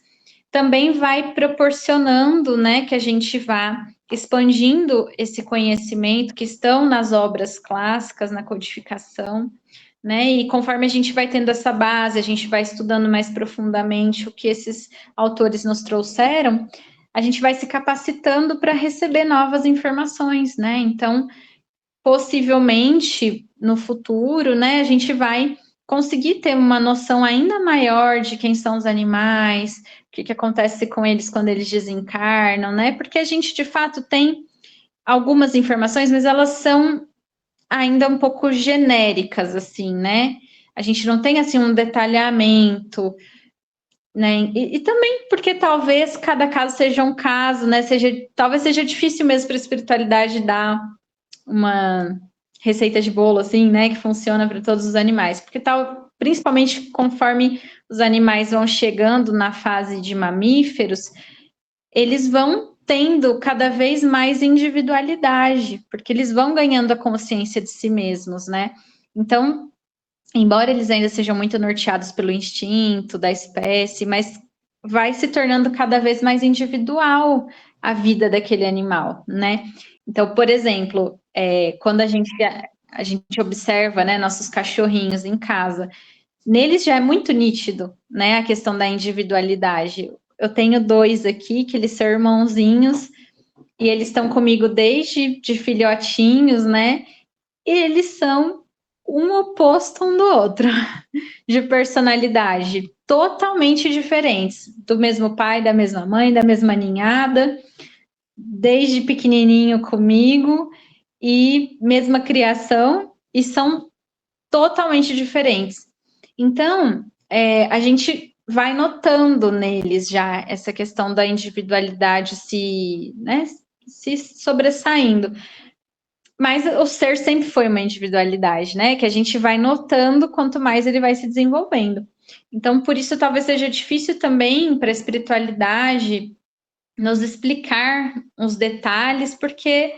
S2: também vai proporcionando, né, que a gente vá expandindo esse conhecimento que estão nas obras clássicas, na codificação, né? E conforme a gente vai tendo essa base, a gente vai estudando mais profundamente o que esses autores nos trouxeram, a gente vai se capacitando para receber novas informações, né? Então, possivelmente, no futuro, né, a gente vai conseguir ter uma noção ainda maior de quem são os animais, o que acontece com eles quando eles desencarnam, né? Porque a gente, de fato, tem algumas informações, mas elas são ainda um pouco genéricas, assim, né? A gente não tem, assim, um detalhamento, né? E também porque talvez cada caso seja um caso, né? Talvez seja difícil mesmo para a espiritualidade dar uma receita de bolo, assim, né? Que funciona para todos os animais. Porque principalmente conforme os animais vão chegando na fase de mamíferos, eles vão tendo cada vez mais individualidade, porque eles vão ganhando a consciência de si mesmos, né? Então, embora eles ainda sejam muito norteados pelo instinto da espécie, mas vai se tornando cada vez mais individual a vida daquele animal, né? Então, por exemplo, quando a gente observa, né, nossos cachorrinhos em casa, neles já é muito nítido, né, a questão da individualidade. Eu tenho 2 aqui, que eles são irmãozinhos, e eles estão comigo desde de filhotinhos, né? E eles são um oposto um do outro, de personalidade, totalmente diferentes, do mesmo pai, da mesma mãe, da mesma ninhada, desde pequenininho comigo, e mesma criação, e são totalmente diferentes. Então, a gente vai notando neles já essa questão da individualidade né, se sobressaindo. Mas o ser sempre foi uma individualidade, né? Que a gente vai notando quanto mais ele vai se desenvolvendo. Então, por isso, talvez seja difícil também para a espiritualidade nos explicar os detalhes, porque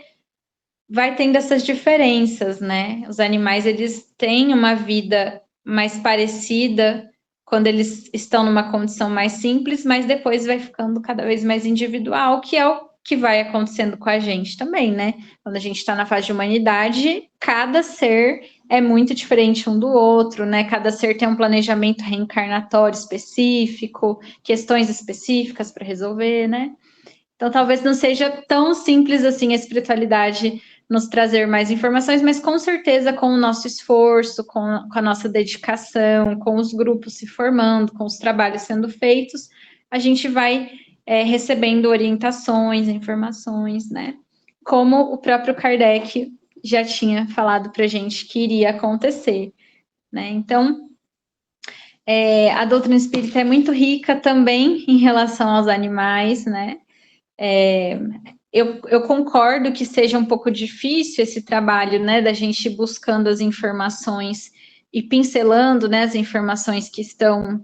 S2: vai tendo essas diferenças, né? Os animais, eles têm uma vida mais parecida quando eles estão numa condição mais simples, mas depois vai ficando cada vez mais individual, que é o que vai acontecendo com a gente também, né? Quando a gente está na fase de humanidade, cada ser é muito diferente um do outro, né? Cada ser tem um planejamento reencarnatório específico, questões específicas para resolver, né? Então, talvez não seja tão simples assim a espiritualidade nos trazer mais informações, mas com certeza com o nosso esforço, com a nossa dedicação, com os grupos se formando, com os trabalhos sendo feitos, a gente vai recebendo orientações, informações, né? Como o próprio Kardec já tinha falado para a gente que iria acontecer, né? Então, a doutrina espírita é muito rica também em relação aos animais, né? Eu concordo que seja um pouco difícil esse trabalho, né, da gente buscando as informações e pincelando, né, as informações que estão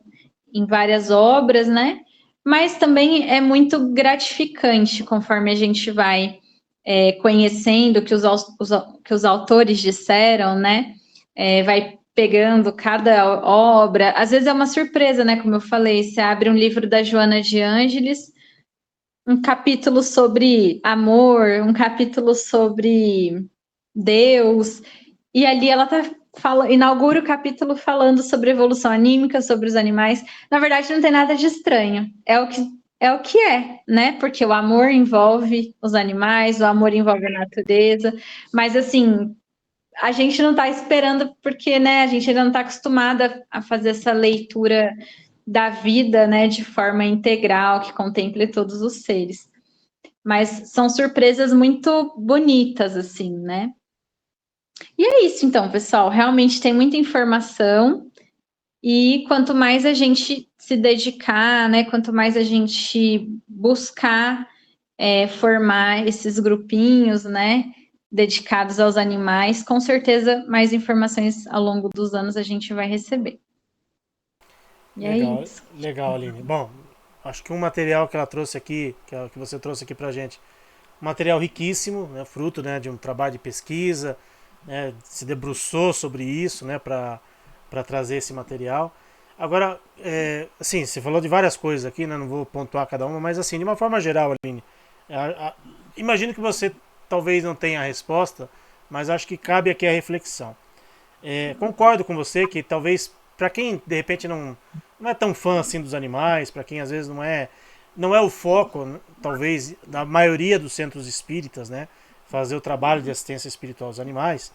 S2: em várias obras, né, mas também é muito gratificante conforme a gente vai conhecendo o que que os autores disseram, né, vai pegando cada obra, às vezes é uma surpresa, né, como eu falei, você abre um livro da Joana de Ângeles, um capítulo sobre amor, um capítulo sobre Deus, e ali ela inaugura o capítulo falando sobre evolução anímica, sobre os animais. Na verdade, não tem nada de estranho. É o que é, né? Porque o amor envolve os animais, o amor envolve a natureza, mas assim, a gente não está esperando porque, né, a gente ainda não está acostumada a fazer essa leitura da vida, né, de forma integral, que contemple todos os seres. Mas são surpresas muito bonitas, assim, né? E é isso, então, pessoal. Realmente tem muita informação. E quanto mais a gente se dedicar, né? Quanto mais a gente buscar formar esses grupinhos, né? Dedicados aos animais, com certeza mais informações ao longo dos anos a gente vai receber. E é
S1: Legal,
S2: isso.
S1: legal, Aline. Bom, acho que um material que ela trouxe aqui, que você trouxe aqui pra gente, um material riquíssimo, né, fruto, né, de um trabalho de pesquisa, né, se debruçou sobre isso, né, para trazer esse material. Agora, assim, você falou de várias coisas aqui, né, não vou pontuar cada uma, mas assim, de uma forma geral, Aline, imagino que você talvez não tenha a resposta, mas acho que cabe aqui a reflexão. Concordo com você que talvez para quem de repente não é tão fã assim dos animais, para quem às vezes não é o foco, talvez da maioria dos centros espíritas, né, fazer o trabalho de assistência espiritual aos animais.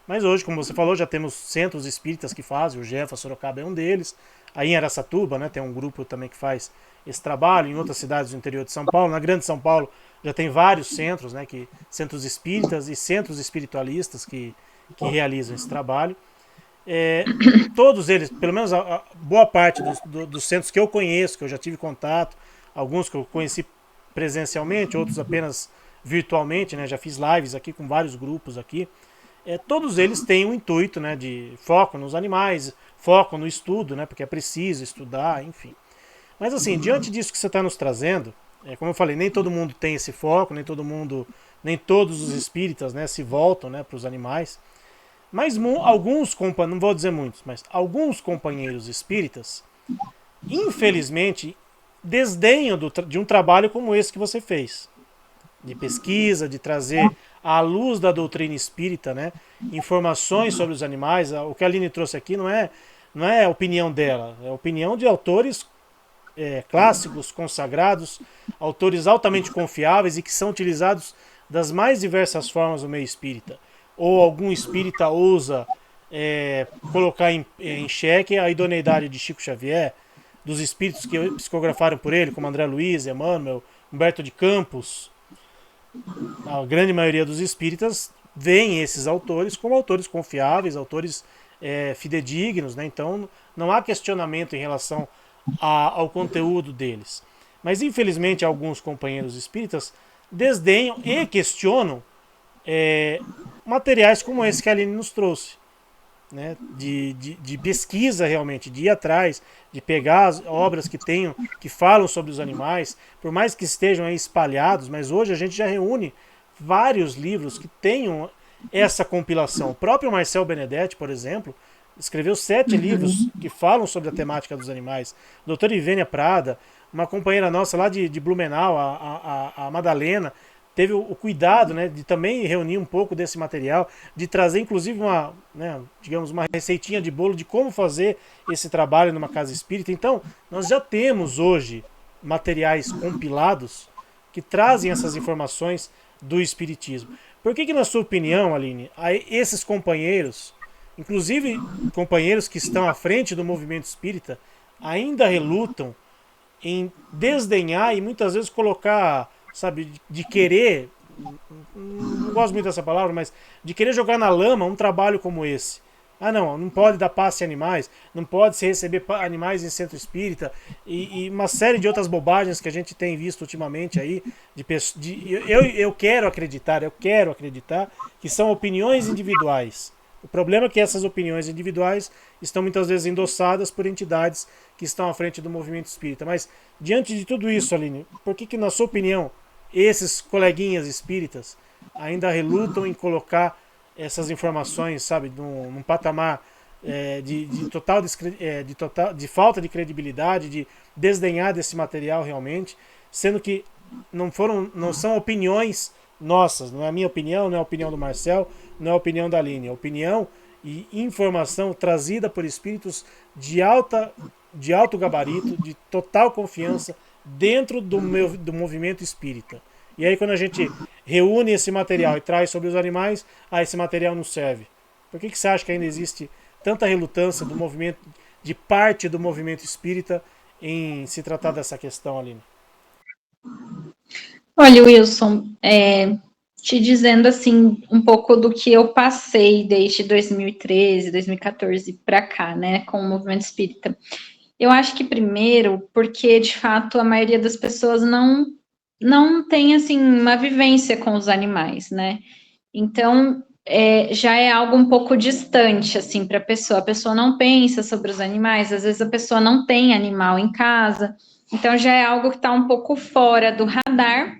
S1: Mas hoje, como você falou, já temos centros espíritas que fazem, o Jefa Sorocaba é um deles. Aí em Araçatuba, né, tem um grupo também que faz esse trabalho, em outras cidades do interior de São Paulo, na Grande São Paulo já tem vários centros, né, centros espíritas e centros espiritualistas que realizam esse trabalho. É, todos eles, pelo menos a boa parte dos centros que eu conheço, que eu já tive contato, alguns que eu conheci presencialmente, outros apenas virtualmente, né? Já fiz lives aqui com vários grupos aqui. Todos eles têm um intuito, né, de foco nos animais, foco no estudo, né, porque é preciso estudar, enfim. Mas assim, diante disso que você está nos trazendo, como eu falei, nem todo mundo tem esse foco, nem todos os espíritas, né, se voltam, né, para os animais. Mas alguns, não vou dizer muitos, mas alguns companheiros espíritas, infelizmente, desdenham de um trabalho como esse que você fez. De pesquisa, de trazer à luz da doutrina espírita, né, informações sobre os animais. O que a Aline trouxe aqui não é a opinião dela, é a opinião de autores clássicos, consagrados, autores altamente confiáveis e que são utilizados das mais diversas formas no meio espírita. Ou algum espírita ousa colocar em xeque a idoneidade de Chico Xavier, dos espíritos que psicografaram por ele, como André Luiz, Emmanuel, Humberto de Campos. A grande maioria dos espíritas veem esses autores como autores confiáveis, autores fidedignos, né? Então não há questionamento em relação ao conteúdo deles. Mas infelizmente alguns companheiros espíritas desdenham e questionam materiais como esse que a Aline nos trouxe, né? De pesquisa realmente, de ir atrás, de pegar as obras que falam sobre os animais, por mais que estejam aí espalhados, mas hoje a gente já reúne vários livros que tenham essa compilação. O próprio Marcel Benedetti, por exemplo, escreveu 7 livros que falam sobre a temática dos animais. A doutora Ivênia Prada, uma companheira nossa lá de Blumenau, a Madalena, teve o cuidado, né, de também reunir um pouco desse material, de trazer inclusive digamos, uma receitinha de bolo de como fazer esse trabalho numa casa espírita. Então, nós já temos hoje materiais compilados que trazem essas informações do espiritismo. Por que, na sua opinião, Aline, esses companheiros, inclusive companheiros que estão à frente do movimento espírita, ainda relutam em desdenhar e muitas vezes colocar, sabe, de querer, não gosto muito dessa palavra, mas de querer jogar na lama um trabalho como esse? Ah, não pode dar passe a animais, não pode se receber animais em centro espírita e uma série de outras bobagens que a gente tem visto ultimamente aí. Eu quero acreditar que são opiniões individuais. O problema é que essas opiniões individuais estão muitas vezes endossadas por entidades que estão à frente do movimento espírita. Mas, diante de tudo isso, Aline, por que, na sua opinião, esses coleguinhas espíritas ainda relutam em colocar essas informações, sabe, num patamar de falta de credibilidade, de desdenhar desse material realmente, sendo que não são opiniões nossas, não é a minha opinião, não é a opinião do Marcel, não é a opinião da Aline, é a opinião e informação trazida por espíritos de alto gabarito, de total confiança dentro do movimento espírita. E aí quando a gente reúne esse material e traz sobre os animais, esse material não serve. Por que você acha que ainda existe tanta relutância do movimento, de parte do movimento espírita, em se tratar dessa questão, Aline?
S2: Olha, Wilson, te dizendo assim um pouco do que eu passei desde 2013, 2014 para cá, né, com o movimento espírita. Eu acho que primeiro, porque de fato a maioria das pessoas não tem assim uma vivência com os animais, né? Então já é algo um pouco distante assim para a pessoa. A pessoa não pensa sobre os animais, às vezes a pessoa não tem animal em casa, então já é algo que está um pouco fora do radar.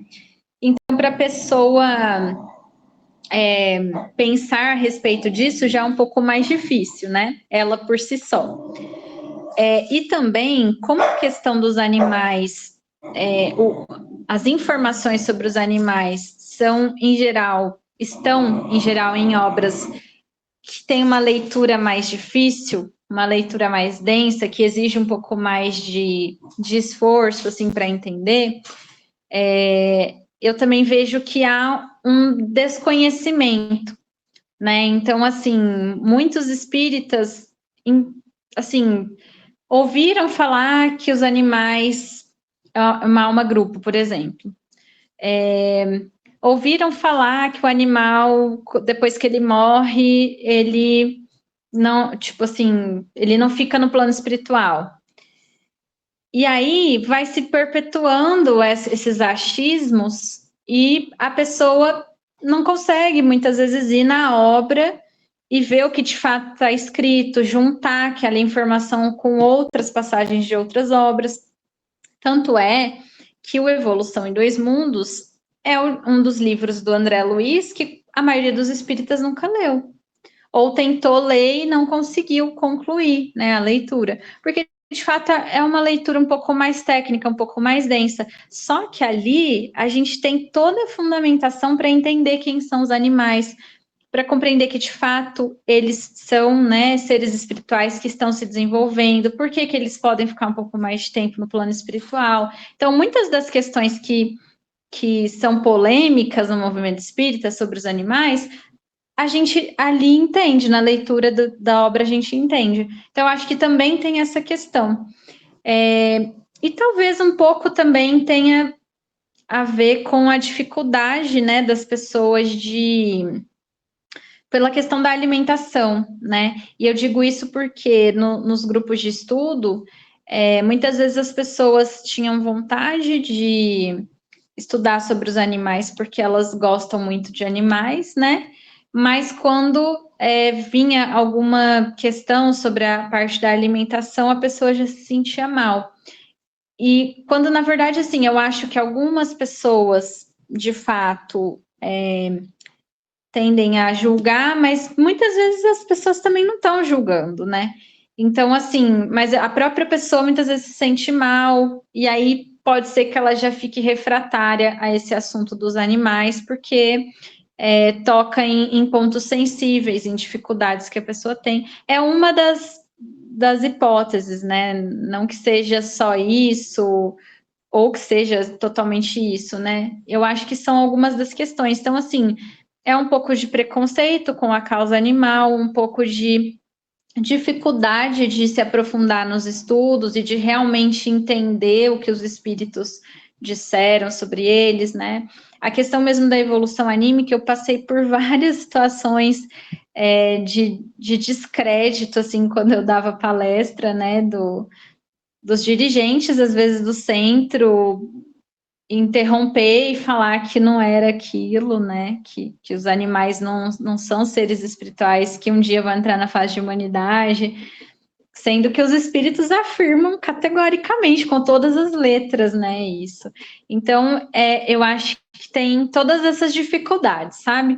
S2: Então, para a pessoa pensar a respeito disso já é um pouco mais difícil, né? Ela por si só. E também, como a questão dos animais, as informações sobre os animais estão em geral em obras que têm uma leitura mais difícil, uma leitura mais densa, que exige um pouco mais de esforço assim para entender, eu também vejo que há um desconhecimento, né? Então, assim, muitos espíritas, assim, ouviram falar que os animais, uma alma grupo, por exemplo, ouviram falar que o animal, depois que ele morre, ele não, tipo assim, ele não fica no plano espiritual. E aí vai se perpetuando esses achismos e a pessoa não consegue muitas vezes ir na obra e ver o que de fato está escrito, juntar aquela informação com outras passagens de outras obras. Tanto é que o Evolução em Dois Mundos é um dos livros do André Luiz que a maioria dos espíritas nunca leu. Ou tentou ler e não conseguiu concluir, né, a leitura. Porque de fato é uma leitura um pouco mais técnica, um pouco mais densa. Só que ali a gente tem toda a fundamentação para entender quem são os animais, para compreender que de fato eles são, né, seres espirituais que estão se desenvolvendo, por que eles podem ficar um pouco mais de tempo no plano espiritual. Então, muitas das questões que são polêmicas no movimento espírita sobre os animais, a gente ali entende, na leitura da obra a gente entende. Então, acho que também tem essa questão. E talvez um pouco também tenha a ver com a dificuldade, né, das pessoas pela questão da alimentação, né? E eu digo isso porque nos grupos de estudo, muitas vezes as pessoas tinham vontade de estudar sobre os animais porque elas gostam muito de animais, né? Mas quando vinha alguma questão sobre a parte da alimentação, a pessoa já se sentia mal. E quando, na verdade, assim, eu acho que algumas pessoas, de fato, tendem a julgar, mas muitas vezes as pessoas também não estão julgando, né? Então, assim, mas a própria pessoa muitas vezes se sente mal, e aí pode ser que ela já fique refratária a esse assunto dos animais, porque toca em pontos sensíveis, em dificuldades que a pessoa tem. É uma das hipóteses, né? Não que seja só isso, ou que seja totalmente isso, né? Eu acho que são algumas das questões. Então, assim, é um pouco de preconceito com a causa animal, um pouco de dificuldade de se aprofundar nos estudos e de realmente entender o que os espíritos disseram sobre eles, né? A questão mesmo da evolução anímica, eu passei por várias situações de descrédito, assim, quando eu dava palestra, né, dos dirigentes, às vezes, do centro, interromper e falar que não era aquilo, né? Que os animais não são seres espirituais que um dia vão entrar na fase de humanidade, sendo que os espíritos afirmam categoricamente, com todas as letras, né? Isso. Então, eu acho que tem todas essas dificuldades, sabe?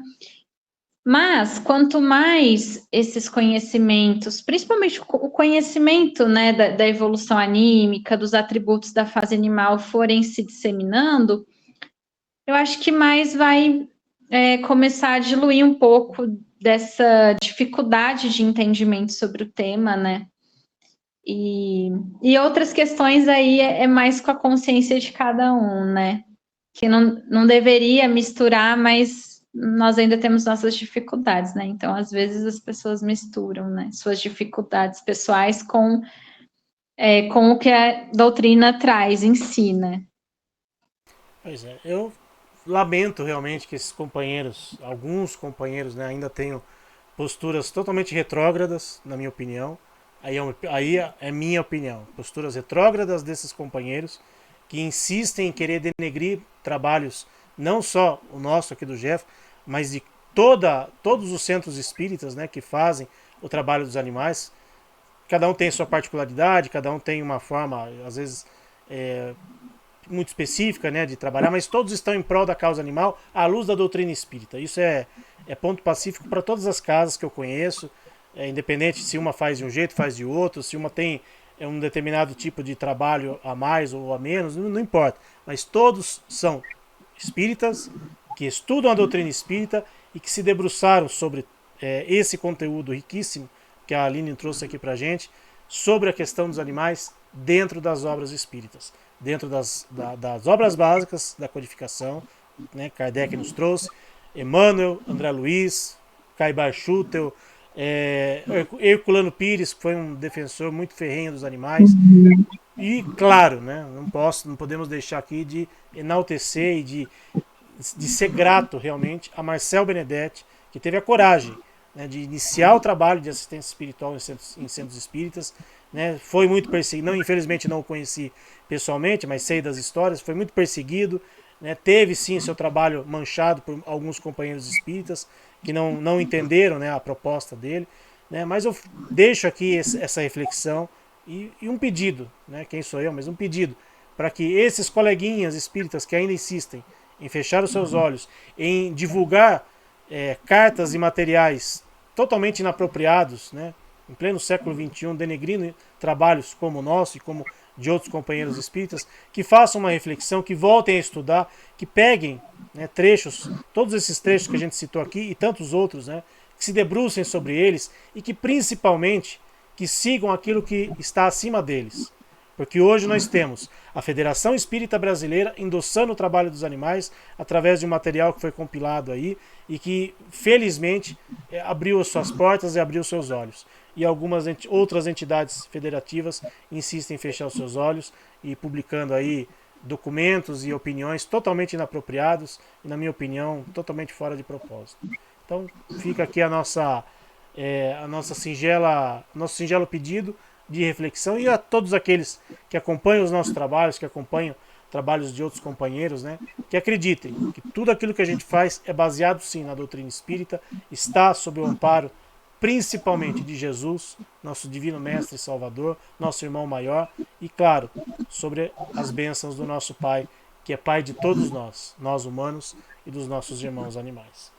S2: Mas quanto mais esses conhecimentos, principalmente o conhecimento, né, da evolução anímica, dos atributos da fase animal forem se disseminando, eu acho que mais vai começar a diluir um pouco dessa dificuldade de entendimento sobre o tema, né? E outras questões aí mais com a consciência de cada um, né? Que não deveria misturar, mas nós ainda temos nossas dificuldades, né? Então, às vezes as pessoas misturam, né, suas dificuldades pessoais com o que a doutrina traz, ensina.
S1: Pois é, eu lamento realmente que esses companheiros, alguns companheiros, né, ainda tenham posturas totalmente retrógradas, na minha opinião. Aí é minha opinião. Posturas retrógradas desses companheiros que insistem em querer denegrir trabalhos, não só o nosso aqui do Jeff, mas de todos os centros espíritas, né, que fazem o trabalho dos animais. Cada um tem sua particularidade, cada um tem uma forma, às vezes, é, muito específica, né, de trabalhar, mas todos estão em prol da causa animal à luz da doutrina espírita. Isso é ponto pacífico para todas as casas que eu conheço, independente se uma faz de um jeito, faz de outro, se uma tem um determinado tipo de trabalho a mais ou a menos, não importa. Mas todos são espíritas que estudam a doutrina espírita e que se debruçaram sobre esse conteúdo riquíssimo que a Aline trouxe aqui para gente, sobre a questão dos animais dentro das obras espíritas, dentro das obras básicas da codificação, né? Kardec nos trouxe, Emmanuel, André Luiz, Caibar Schutel, Herculano Pires, que foi um defensor muito ferrenho dos animais. E, claro, né, não podemos deixar aqui de enaltecer e de ser grato realmente a Marcel Benedetti, que teve a coragem, né, de iniciar o trabalho de assistência espiritual em centros espíritas. Né, foi muito perseguido, não, infelizmente não o conheci pessoalmente, mas sei das histórias, foi muito perseguido, né, teve sim seu trabalho manchado por alguns companheiros espíritas que não entenderam, né, a proposta dele. Né, mas eu deixo aqui essa reflexão e um pedido, né, quem sou eu, mas um pedido para que esses coleguinhas espíritas que ainda insistem em fechar os seus olhos, em divulgar cartas e materiais totalmente inapropriados, né, em pleno século XXI, denegrindo trabalhos como o nosso e como de outros companheiros espíritas, que façam uma reflexão, que voltem a estudar, que peguem, né, trechos, todos esses trechos que a gente citou aqui e tantos outros, né, que se debrucem sobre eles e que principalmente que sigam aquilo que está acima deles. Porque hoje nós temos a Federação Espírita Brasileira endossando o trabalho dos animais através de um material que foi compilado aí e que, felizmente, abriu as suas portas e abriu seus olhos. E algumas outras entidades federativas insistem em fechar os seus olhos e publicando aí documentos e opiniões totalmente inapropriados e, na minha opinião, totalmente fora de propósito. Então, fica aqui nosso singelo pedido de reflexão e a todos aqueles que acompanham os nossos trabalhos, que acompanham trabalhos de outros companheiros, né, que acreditem que tudo aquilo que a gente faz é baseado sim na doutrina espírita, está sob o amparo principalmente de Jesus, nosso divino mestre e salvador, nosso irmão maior e, claro, sobre as bênçãos do nosso Pai, que é Pai de todos nós humanos e dos nossos irmãos animais.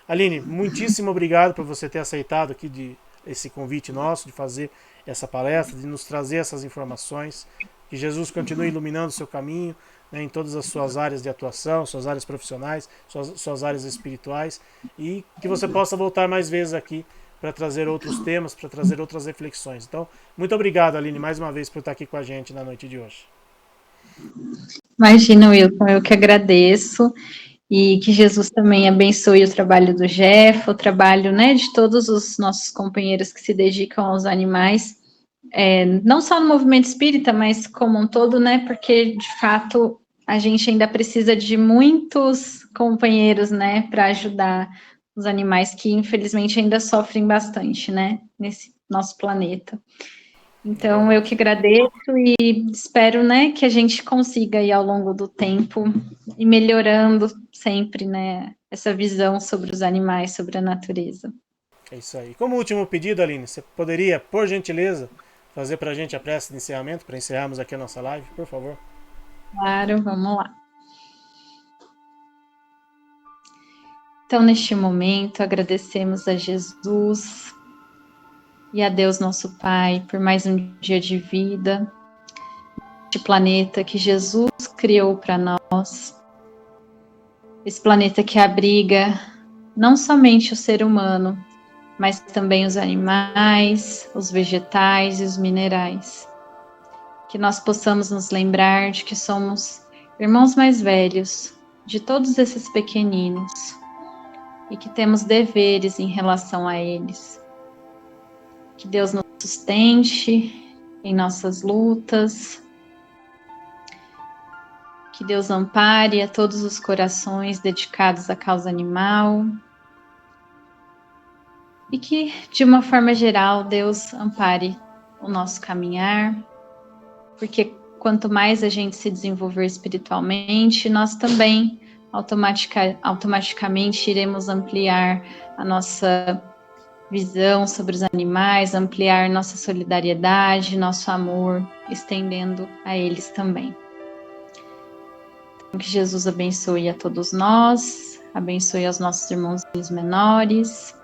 S1: Aline, muitíssimo obrigado por você ter aceitado aqui esse convite nosso de fazer essa palestra, de nos trazer essas informações. Que Jesus continue iluminando o seu caminho, né, em todas as suas áreas de atuação, suas áreas profissionais, suas áreas espirituais, e que você possa voltar mais vezes aqui para trazer outros temas, para trazer outras reflexões. Então, muito obrigado, Aline, mais uma vez por estar aqui com a gente na noite de hoje.
S2: Imagina, Wilton, eu que agradeço. E que Jesus também abençoe o trabalho do Jeff, o trabalho, né, de todos os nossos companheiros que se dedicam aos animais, não só no movimento espírita, mas como um todo, né, porque de fato a gente ainda precisa de muitos companheiros, né, para ajudar os animais que infelizmente ainda sofrem bastante, né, nesse nosso planeta. Então, eu que agradeço e espero, né, que a gente consiga aí ao longo do tempo ir melhorando sempre, né, essa visão sobre os animais, sobre a natureza.
S1: É isso aí. Como último pedido, Aline, você poderia, por gentileza, fazer para a gente a prece de encerramento, para encerrarmos aqui a nossa live, por favor?
S2: Claro, vamos lá. Então, neste momento, agradecemos a Jesus e a Deus, nosso Pai, por mais um dia de vida, este planeta que Jesus criou para nós, esse planeta que abriga não somente o ser humano, mas também os animais, os vegetais e os minerais. Que nós possamos nos lembrar de que somos irmãos mais velhos de todos esses pequeninos, e que temos deveres em relação a eles. Que Deus nos sustente em nossas lutas, que Deus ampare a todos os corações dedicados à causa animal e que, de uma forma geral, Deus ampare o nosso caminhar, porque quanto mais a gente se desenvolver espiritualmente, nós também automaticamente iremos ampliar a nossa visão sobre os animais, ampliar nossa solidariedade, nosso amor, estendendo a eles também. Então, que Jesus abençoe a todos nós, abençoe aos nossos irmãos menores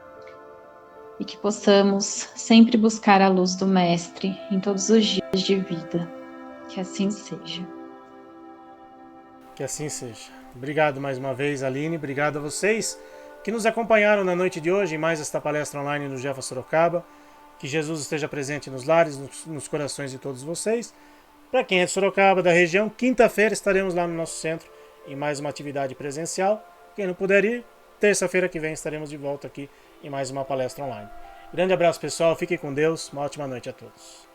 S2: e que possamos sempre buscar a luz do Mestre em todos os dias de vida. Que assim seja.
S1: Que assim seja. Obrigado mais uma vez, Aline. Obrigado a vocês que nos acompanharam na noite de hoje em mais esta palestra online no Jefa Sorocaba. Que Jesus esteja presente nos lares, nos corações de todos vocês. Para quem é de Sorocaba, da região, quinta-feira estaremos lá no nosso centro em mais uma atividade presencial. Quem não puder ir, terça-feira que vem estaremos de volta aqui em mais uma palestra online. Grande abraço, pessoal. Fiquem com Deus. Uma ótima noite a todos.